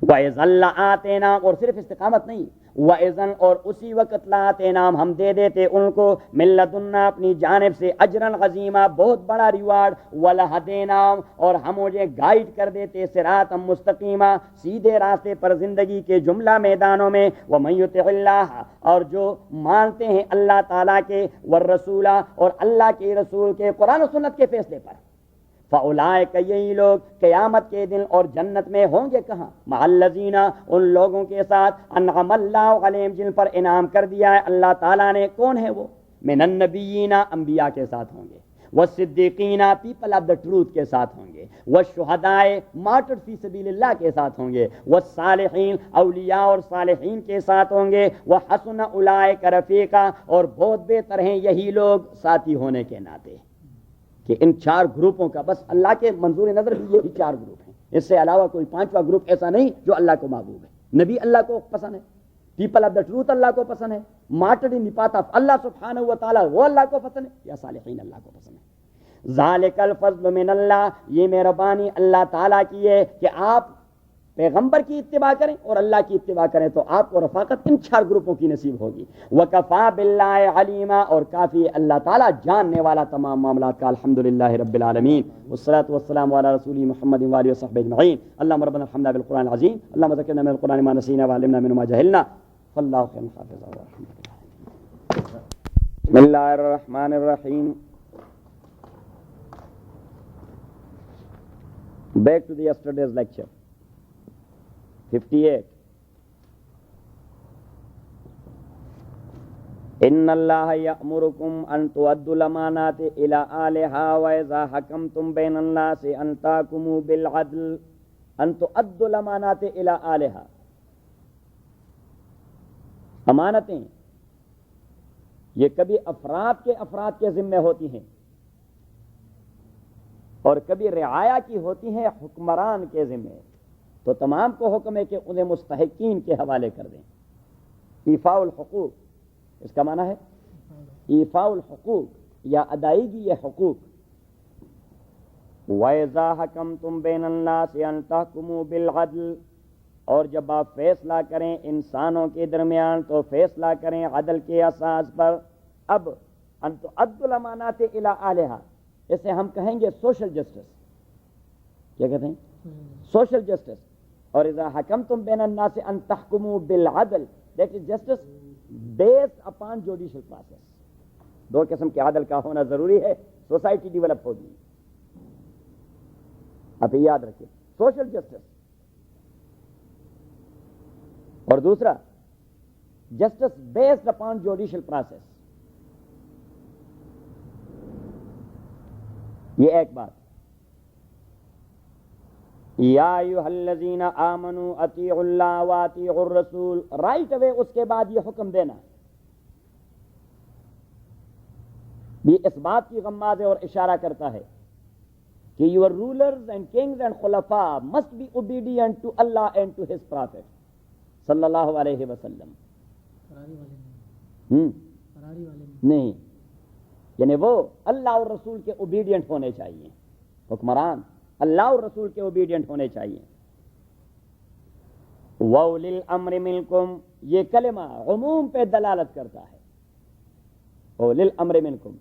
وَإِذًا لَآتَيْنَا، اور صرف استقامت نہیں، وَإِذًا، اور اسی وقت لَآتَيْنَا، ہم دے دیتے ان کو، مِن لَدُنَّا، اپنی جانب سے، اجرًا عظیما، بہت بڑا ریوارڈ، وَلَهَدَيْنَاهُمْ، اور ہم مجھے گائیڈ کر دیتے، صراطًا مستقیما، سیدھے راستے پر زندگی کے جملہ میدانوں میں. وَمَن يُطِعِ اللَّهَ، اور جو مانتے ہیں اللہ تعالیٰ کے، وَالرَّسُولَ، اور اللہ کے رسول کے، قرآن و سنت کے فیصلے پر، فَأُولَٰئِکَ، یہی لوگ قیامت کے دن اور جنت میں ہوں گے کہاں؟ مع الذین، ان لوگوں کے ساتھ، انعم اللہ علیہم، جن پر انعام کر دیا ہے اللہ تعالیٰ نے. کون ہے وہ؟ من النبیین، انبیاء کے ساتھ ہوں گے، والصدیقین، پیپل آف دا ٹروتھ کے ساتھ ہوں گے، والشہداء، مارٹر فی سبیل اللہ کے ساتھ ہوں گے، والصالحین، اولیاء اور صالحین کے ساتھ ہوں گے، وحسن اولئک رفیقا، اور بہت بہتر ہیں یہی لوگ ساتھی ہونے کے ناطے. کہ ان 4 گروپوں کا بس اللہ کے منظور نظر بھی یہی 4 گروپ ہیں، اس سے علاوہ کوئی 5واں گروپ ایسا نہیں جو اللہ کو محبوب ہے. نبی اللہ کو پسند ہے، پیپل آف دا ٹروتھ اللہ کو پسند ہے، martyr in the path of اللہ سبحانہ و تعالیٰ وہ اللہ کو پسند ہے، یا صالحین اللہ کو پسند ہے. ذالک الفضل من اللہ، یہ مہربانی اللہ تعالیٰ کی ہے کہ آپ پیغمبر کی اتباع کریں اور اللہ کی اتباع کریں تو آپ کو رفاقت ان 4 گروپوں کی نصیب ہوگی. وَكَفَى بِاللَّهِ عَلِيمًا، اور کافی اللہ تعالیٰ جاننے والا تمام معاملات کا. الحمدللہ رب العالمین، والصلاة والسلام علی رسول محمد وآلہ وصحبہ اجمعین. اللہم ربنا ارحمنا بالقرآن العظیم، اللہم ذکرنا من القرآن ما نسینا وعلمنا منه ما جہلنا، فاللہ خیر حافظ. بسم اللہ الرحمن الرحیم. Back to the yesterday's lecture. 58. ان اللہ یأمرکم ان تؤدوا الامانات الی اہلها واذا حکمتم بین الناس ان تحکموا بالعدل. ان تؤدوا الامانات الی اہلها، امانتیں یہ کبھی افراد کے ذمہ ہوتی ہیں اور کبھی رعایا کی ہوتی ہیں حکمران کے ذمہ. تو تمام کو حکم ہے کہ انہیں مستحقین کے حوالے کر دیں. ایفاء الحقوق، اس کا معنی ہے ایفاء الحقوق یا ادائیگی یہ حقوق. وَإِذَا حَكَمْتُمْ بَيْنَ النَّاسِ أَن تَحْكُمُوا بِالْعَدْلِ، اور جب آپ فیصلہ کریں انسانوں کے درمیان تو فیصلہ کریں عدل کے اساس پر. اب ان تؤدوا الامانات الی اہلها، اسے ہم کہیں گے سوشل جسٹس. کیا کہتے ہیں؟ Social justice. اور اذا حکمتم بین الناس ان تحکموا بالعدل، that is justice based upon judicial process. 2 قسم کے عدل کا ہونا ضروری ہے، سوسائٹی ڈیولپ ہوگی. آپ یاد رکھیں، سوشل جسٹس، اور دوسرا justice based upon judicial process. یہ ایک بات. یا ایھا الذین آمنوا اطیعوا اللہ واطیعوا الرسول، رائٹ اوے اس کے بعد یہ حکم دینا بھی اس بات کی غماز ہے اور اشارہ کرتا ہے کہ your rulers and kings and خلفاء مسٹ بی اوبیڈینٹ ٹو اللہ اینڈ ٹو ہز پرافٹ صلی اللہ علیہ وسلم. نہیں، یعنی وہ اللہ اور رسول کے اوبیڈینٹ ہونے چاہیے. حکمران اللہ اور رسول کے اوبیڈینٹ ہونے چاہیے. وَأُولِي الْأَمْرِ مِنْكُمْ، یہ کلمہ عموم پہ دلالت کرتا ہے. اولِي الْأَمْرِ مِنْكُمْ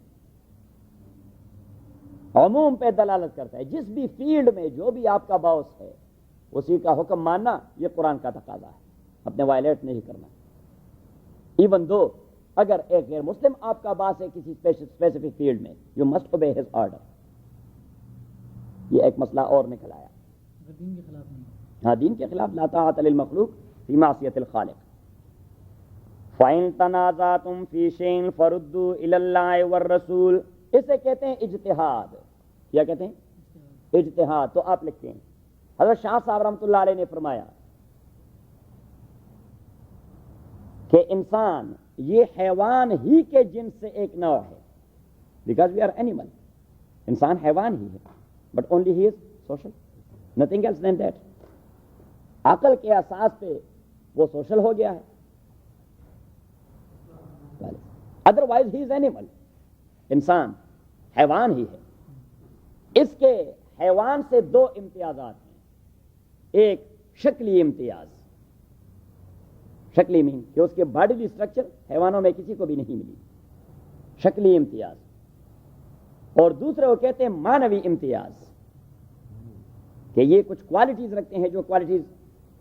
عموم پہ دلالت کرتا ہے. جس بھی فیلڈ میں جو بھی آپ کا باس ہے اسی کا حکم ماننا یہ قرآن کا تقاضا ہے. اپنے وائلیٹ نہیں کرنا. ایون دو اگر ایک غیر مسلم آپ کا باس ہے کسی اسپیسیفک فیلڈ میں, you must obey his order. یہ ایک مسئلہ اور نکل آیا. اگر دین کے خلاف نہیں. ہاں, دین کے خلاف. لا طاعۃ للمخلوق فی معصیۃ الخالق. فَإِن تَنَازَعْتُمْ فِي شَيْءٍ فَرُدُّوهُ إِلَى اللَّهِ وَالرَّسُولِ. اسے کہتے ہیں اجتہاد. کیا کہتے ہیں؟ اجتہاد. تو آپ لکھتے ہیں حضرت شاہ صاحب رحمۃ اللہ علیہ نے فرمایا کہ انسان یہ حیوان ہی کے جنس سے ایک نوع ہے. Because we are animal. انسان حیوان ہی ہے, but only he is social, nothing else then that. عقل کے اساس پہ وہ سوشل ہو گیا ہے, ادروائز ہی از اینیمل. انسان حیوان ہی ہے. اس کے حیوان سے دو امتیازات ہیں. ایک شکلی امتیاز, شکلی مین کہ اس کے باڈیلی اسٹرکچر حیوانوں میں کسی کو بھی نہیں ملی, شکلی امتیاز. اور دوسرے وہ کہتے ہیں معنوی امتیاز, کہ یہ کچھ کوالٹیز رکھتے ہیں جو کوالٹیز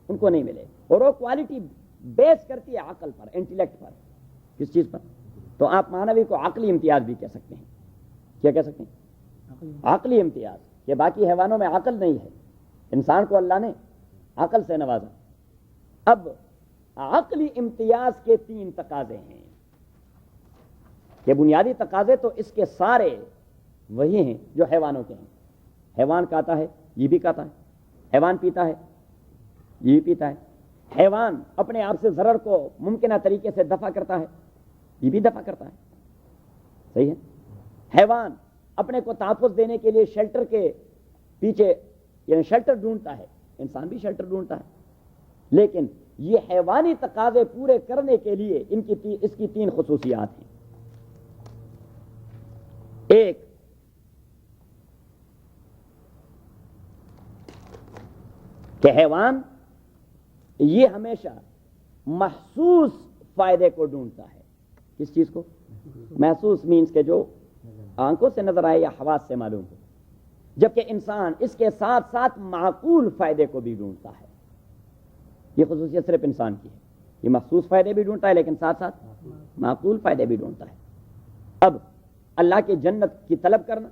ان کو نہیں ملے, اور وہ کوالٹی بیس کرتی ہے عقل پر, انٹیلیکٹ پر. کس چیز پر؟ تو آپ معنوی کو عقلی امتیاز بھی کہہ سکتے ہیں. کیا کہہ سکتے ہیں؟ عقلی امتیاز, کہ باقی حیوانوں میں عقل نہیں ہے, انسان کو اللہ نے عقل سے نوازا. اب عقلی امتیاز کے تین تقاضے ہیں, کہ بنیادی تقاضے تو اس کے سارے وہی ہیں جو حیوانوں کے ہیں. حیوان کھاتا ہے, یہ بھی کھاتا ہے. حیوان پیتا ہے, یہ بھی پیتا ہے. حیوان اپنے آپ سے ضرر کو ممکنہ طریقے سے دفع کرتا ہے, یہ بھی دفع کرتا ہے. صحیح ہے. حیوان اپنے کو تحفظ دینے کے لیے شیلٹر کے پیچھے یعنی شیلٹر ڈھونڈتا ہے, انسان بھی شیلٹر ڈھونڈتا ہے. لیکن یہ حیوانی تقاضے پورے کرنے کے لیے اس کی تین خصوصیات ہیں. ایک, کہ حیوان یہ ہمیشہ محسوس فائدے کو ڈھونڈتا ہے. کس چیز کو؟ محسوس مینس کے جو آنکھوں سے نظر آئے یا حواس سے معلوم ہو. جبکہ انسان اس کے ساتھ ساتھ معقول فائدے کو بھی ڈھونڈتا ہے. یہ خصوصیت صرف انسان کی ہے. یہ محسوس فائدے بھی ڈھونڈتا ہے لیکن ساتھ ساتھ معقول فائدے بھی ڈھونڈتا ہے. اب اللہ کے جنت کی طلب کرنا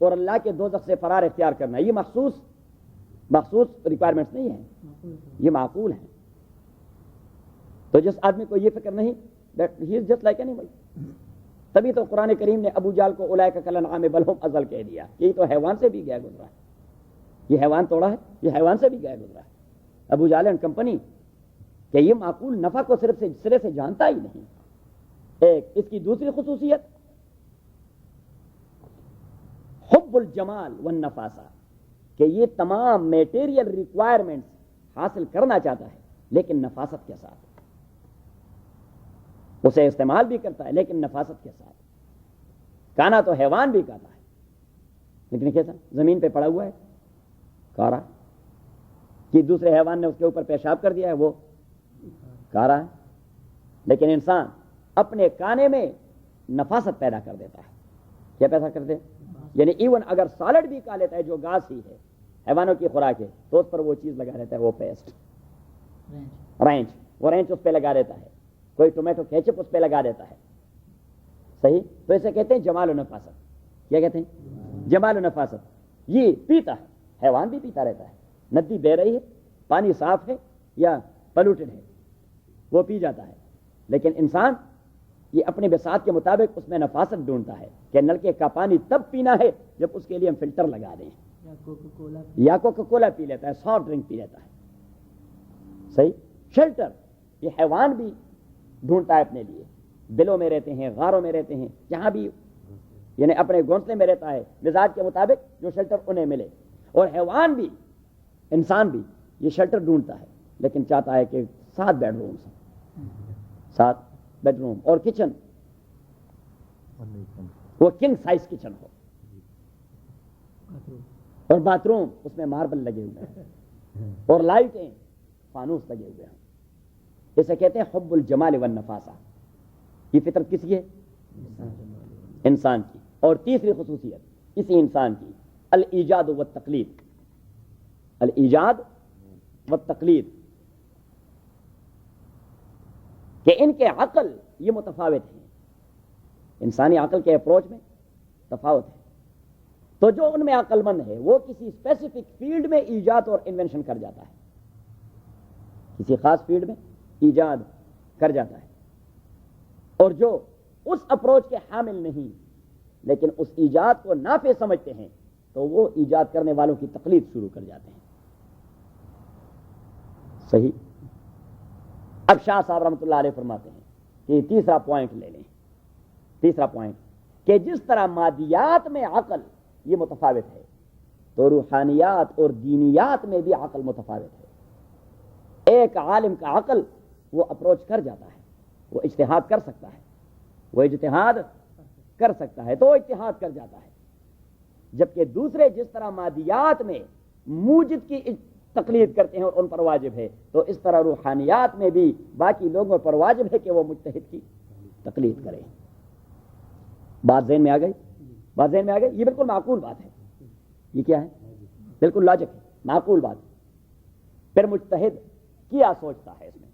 اور اللہ کے دوزخ سے فرار اختیار کرنا, یہ مخصوص ریکوائرمنٹس نہیں ہیں, یہ معقول ہیں. تو جس آدمی کو یہ فکر نہیں, that he is just like animal. تبھی تو قرآن کریم نے ابو جہل کو اولئک کالانعام بل هم اضل کہہ دیا. یہی تو حیوان سے بھی گیا گزرا ہے. یہ حیوان توڑا ہے, یہ حیوان سے بھی گیا گزرا ہے. ابو جہل اینڈ کمپنی کہ یہ معقول نفع کو سرے سے جانتا ہی نہیں. ایک اس کی دوسری خصوصیت حب الجمال والنفاسہ, کہ یہ تمام میٹیریل ریکوائرمنٹس حاصل کرنا چاہتا ہے لیکن نفاست کے ساتھ. اسے استعمال بھی کرتا ہے لیکن نفاست کے ساتھ. کھانا تو حیوان بھی کھاتا ہے لیکن کیسا؟ زمین پہ پڑا ہوا ہے, کھا رہا ہے. کہ دوسرے حیوان نے اس کے اوپر پیشاب کر دیا ہے, وہ کھا رہا ہے. لیکن انسان اپنے کھانے میں نفاست پیدا کر دیتا ہے. کیا پیدا کرتے ہیں؟ یعنی ایون اگر سالڈ بھی کھا لیتا ہے جو گھاس ہی ہے, حیوانوں کی خوراک ہے, تو اس پر وہ چیز لگا دیتا ہے, وہ پیسٹ, رینچ, وہ رینچ اس پہ لگا دیتا ہے. کوئی ٹومیٹو کیچپ اس پہ لگا دیتا ہے. صحیح. تو اسے کہتے ہیں جمال و نفاست. کیا کہتے ہیں؟ جمال و نفاست. یہ پیتا ہے, حیوان بھی پیتا رہتا ہے. ندی بہ رہی ہے, پانی صاف ہے یا پلوٹڈ ہے, وہ پی جاتا ہے. لیکن انسان یہ اپنے بساط کے مطابق اس میں نفاست ڈھونڈتا ہے کہ نلکے کا پانی تب پینا ہے جب اس کے لیے ہم فلٹر لگا دیں, یا کوکا کولا پی لیتا ہے, سافٹ ڈرنک پی لیتا ہے. صحیح. شیلٹر یہ حیوان بھی ڈھونڈتا ہے اپنے لیے. بلوں میں رہتے ہیں, غاروں میں رہتے ہیں, جہاں بھی یعنی اپنے گھونسلے میں رہتا ہے مزاج کے مطابق جو شیلٹر انہیں ملے. اور حیوان بھی, انسان بھی یہ شیلٹر ڈھونڈتا ہے لیکن چاہتا ہے کہ 7 بیڈ رومز, 7 بیڈ روم اور کچن, وہ کنگ سائز کچن ہو, اور باتھ روم اس میں ماربل لگے ہوئے ہیں اور لائٹیں فانوس لگے ہوئے ہیں. اسے کہتے ہیں حب الجمال والنفاسہ. یہ فطرت کس کی ہے؟ انسان کی. اور تیسری خصوصیت اسی انسان کی الایجاد والتقلید. الایجاد والتقلید کہ ان کے عقل یہ متفاوت ہیں، انسانی عقل کے اپروچ میں تفاوت ہے. تو جو ان میں عقل مند ہے وہ کسی اسپیسیفک فیلڈ میں ایجاد اور انوینشن کر جاتا ہے، کسی خاص فیلڈ میں ایجاد کر جاتا ہے، اور جو اس اپروچ کے حامل نہیں لیکن اس ایجاد کو نافع سمجھتے ہیں تو وہ ایجاد کرنے والوں کی تقلید شروع کر جاتے ہیں. صحیح. اب شاہ صاحب رحمۃ اللہ علیہ فرماتے ہیں کہ تیسرا پوائنٹ لے لیں، تیسرا پوائنٹ کہ جس طرح مادیات میں عقل یہ متفاوت ہے تو روحانیات اور دینیات میں بھی عقل متفاوت ہے. ایک عالم کا عقل وہ اپروچ کر جاتا ہے، وہ اجتہاد کر سکتا ہے، وہ اجتہاد کر سکتا ہے تو وہ اجتہاد کر جاتا ہے، جبکہ دوسرے جس طرح مادیات میں موجد کی تقلید کرتے ہیں اور ان پر واجب ہے تو اس طرح روحانیات میں بھی باقی لوگوں پر واجب ہے کہ وہ مجتہد کی تقلید کریں. بات ذہن میں آ گئی؟ بات ذہن میں آ گئی؟ یہ بالکل معقول بات ہے. یہ کیا ہے؟ بالکل لاجک ہے، معقول بات. پھر مجتہد کیا سوچتا ہے؟ اس میں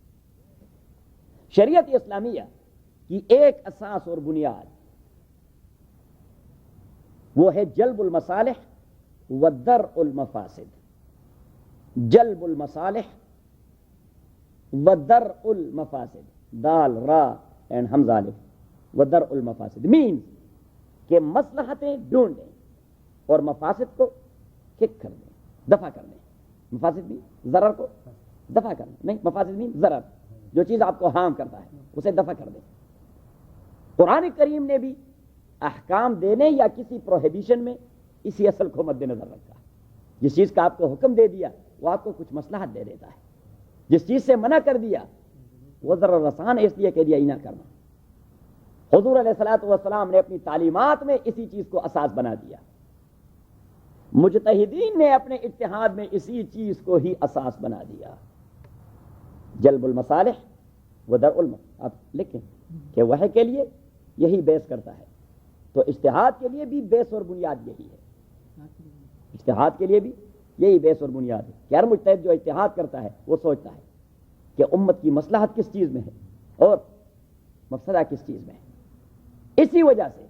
شریعت اسلامیہ کی ایک اساس اور بنیاد وہ ہے جلب المصالح و درء المفاسد. جلب المصالح و درء المفاسد، دال را اینڈ حمزہ الف، و درء المفاسد مینز کہ مصلحتیں ڈھونڈیں اور مفاسد کو کک کر دیں، دفع کر دیں. مفاسد بھی ضرر کو دفع کرنا، نہیں، مفاسد بھی ضرر، جو چیز آپ کو ہارم کرتا ہے اسے دفع کر دیں. قرآن کریم نے بھی احکام دینے یا کسی پروہیبیشن میں اسی اصل کو مد نظر رکھا. جس چیز کا آپ کو حکم دے دیا وہ آپ کو کچھ مصلحت دے دیتا ہے، جس چیز سے منع کر دیا وہ ضرر رسان ہے، اس لیے کہہ دیا ہی نہ کرنا. حضور علیہ الصلوۃ والسلام نے اپنی تعلیمات میں اسی چیز کو اساس بنا دیا. مجتہدین نے اپنے اجتہاد میں اسی چیز کو ہی اساس بنا دیا. جلب المصالح و درء المفاسد. آپ لکھیں کہ وحی کے لیے یہی بیس کرتا ہے تو اجتہاد کے لیے بھی بیس اور بنیاد یہی ہے. اجتہاد کے لیے بھی یہی بیس اور بنیاد ہے کہ ہر مجتہد جو اجتہاد کرتا ہے وہ سوچتا ہے کہ امت کی مصلحت کس چیز میں ہے اور مفسدہ کس چیز میں ہے. اسی وجہ سے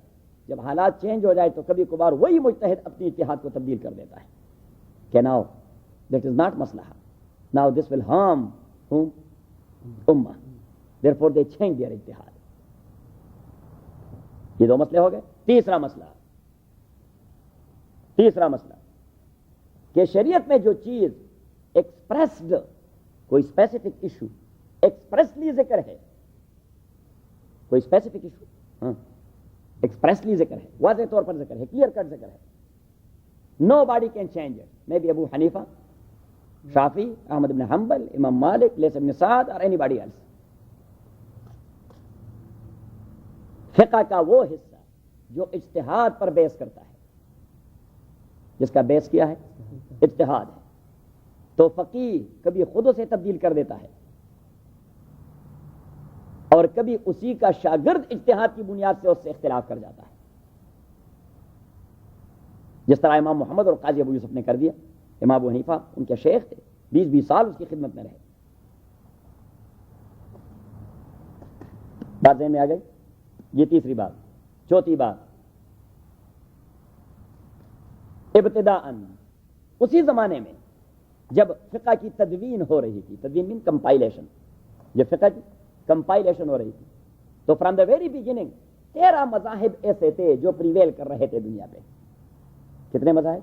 جب حالات چینج ہو جائے تو کبھی کبھار وہی مجتہد اپنی اجتہاد کو تبدیل کر دیتا ہے کہ ناؤ دیٹ از ناٹ مسلحہ، ناؤ دس ول ہارم امہ، therefore they change their اجتہاد. یہ دو مسئلے ہو گئے. تیسرا مسئلہ کہ شریعت میں جو چیز ایکسپریسڈ، کوئی اسپیسیفک ایشو ایکسپریسلی ذکر ہے، کوئی اسپیسیفک ایشو ایکسپریسلی ذکر ہے، واضح طور پر ذکر ہے، کلیئر کٹ ذکر ہے، nobody can change it, may be ابو حنیفہ، شافعی، احمد بن حنبل، امام مالک، لیث بن سعد اور اینی باڈی ایلس. فقہ کا وہ حصہ جو اجتہاد پر بیس کرتا ہے، جس کا بیس کیا ہے؟ اجتہاد ہے، تو فقیہ کبھی خود اسے تبدیل کر دیتا ہے اور کبھی اسی کا شاگرد اجتہاد کی بنیاد سے اس سے اختلاف کر جاتا ہے، جس طرح امام محمد اور قاضی ابو یوسف نے کر دیا. امام ابو حنیفہ ان کے شیخ تھے، 20 سال اس کی خدمت میں رہے. بات ذہن میں آ گئی؟ یہ تیسری بات. چوتھی بات، ابتداءً اسی زمانے میں جب فقہ کی تدوین ہو رہی تھی، تدوین مین کمپائلیشن، جب فقہ کی کمپائلیشن ہو رہی تھی تو فرام دا ویری بگننگ 13 مذاہب ایسے تھے جو پریویل کر رہے تھے دنیا پہ. کتنے مذاہب؟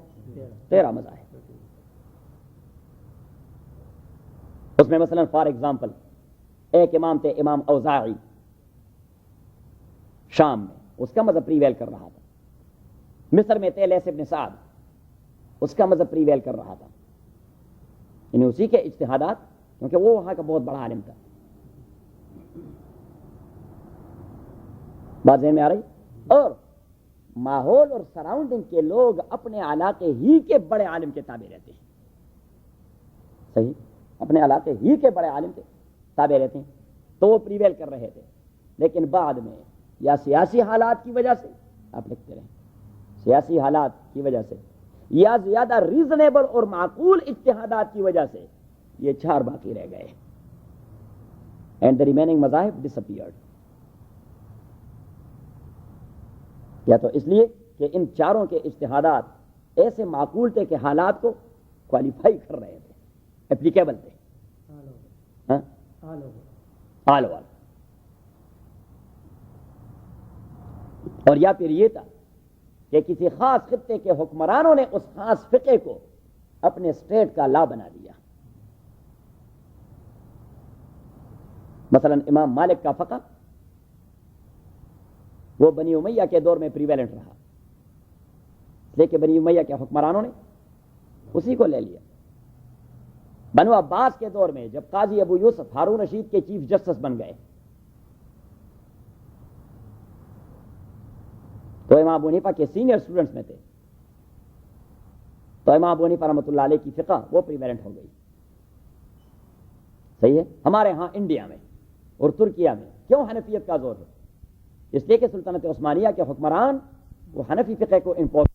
13 مذاہب. اس میں مثلا فار ایگزامپل ایک امام تھے، امام اوزاعی، شام میں، اس کا مذہب پریویل کر رہا تھا. مصر میں تھے لیث بن سعد، اس کا مذہب پریویل کر رہا تھا. یعنی اسی کے اجتہادات، کیونکہ وہ وہاں کا بہت بڑا عالم تھا. بات ذہن میں آ رہی؟ اور ماحول اور سراؤنڈنگ کے لوگ اپنے علاقے ہی کے بڑے عالم کے تابع رہتے ہیں. صحیح، اپنے علاقے ہی کے بڑے عالم کے تابع رہتے ہیں تو وہ پریویل کر رہے تھے. لیکن بعد میں یا سیاسی حالات کی وجہ سے، آپ لکھتے رہیں، سیاسی حالات کی وجہ سے یا زیادہ ریزنیبل اور معقول اجتہادات کی وجہ سے یہ 4 باقی رہ گئے. اینڈ دا ریمیننگ مذاہب ڈسپیئرڈ. یا تو اس لیے کہ ان چاروں کے اجتہادات ایسے معقول تھے کہ حالات کو کوالیفائی کر رہے تھے, اپلیکیبل تھے. ہاں آل اوور. اور یا پھر یہ تھا کہ کسی خاص خطے کے حکمرانوں نے اس خاص فقہ کو اپنے اسٹیٹ کا لا بنا دیا. مثلا امام مالک کا فقہ وہ بنی امیہ کے دور میں پریویلنٹ رہا, لیکن بنی امیہ کے حکمرانوں نے اسی کو لے لیا. بنو عباس کے دور میں جب قاضی ابو یوسف ہارون رشید کے چیف جسٹس بن گئے تو امام ابو حنیفہ کے سینئر اسٹوڈنٹس میں تھے, تو امام ابو حنیفہ رحمۃ اللہ علیہ کی فقہ وہ پریویلنٹ ہو گئی. صحیح ہے. ہمارے ہاں انڈیا میں اور ترکیہ میں کیوں حنفیت کا زور ہے؟ اس لیے کہ سلطنت عثمانیہ کے حکمران وہ حنفی فقہ کو امپورٹ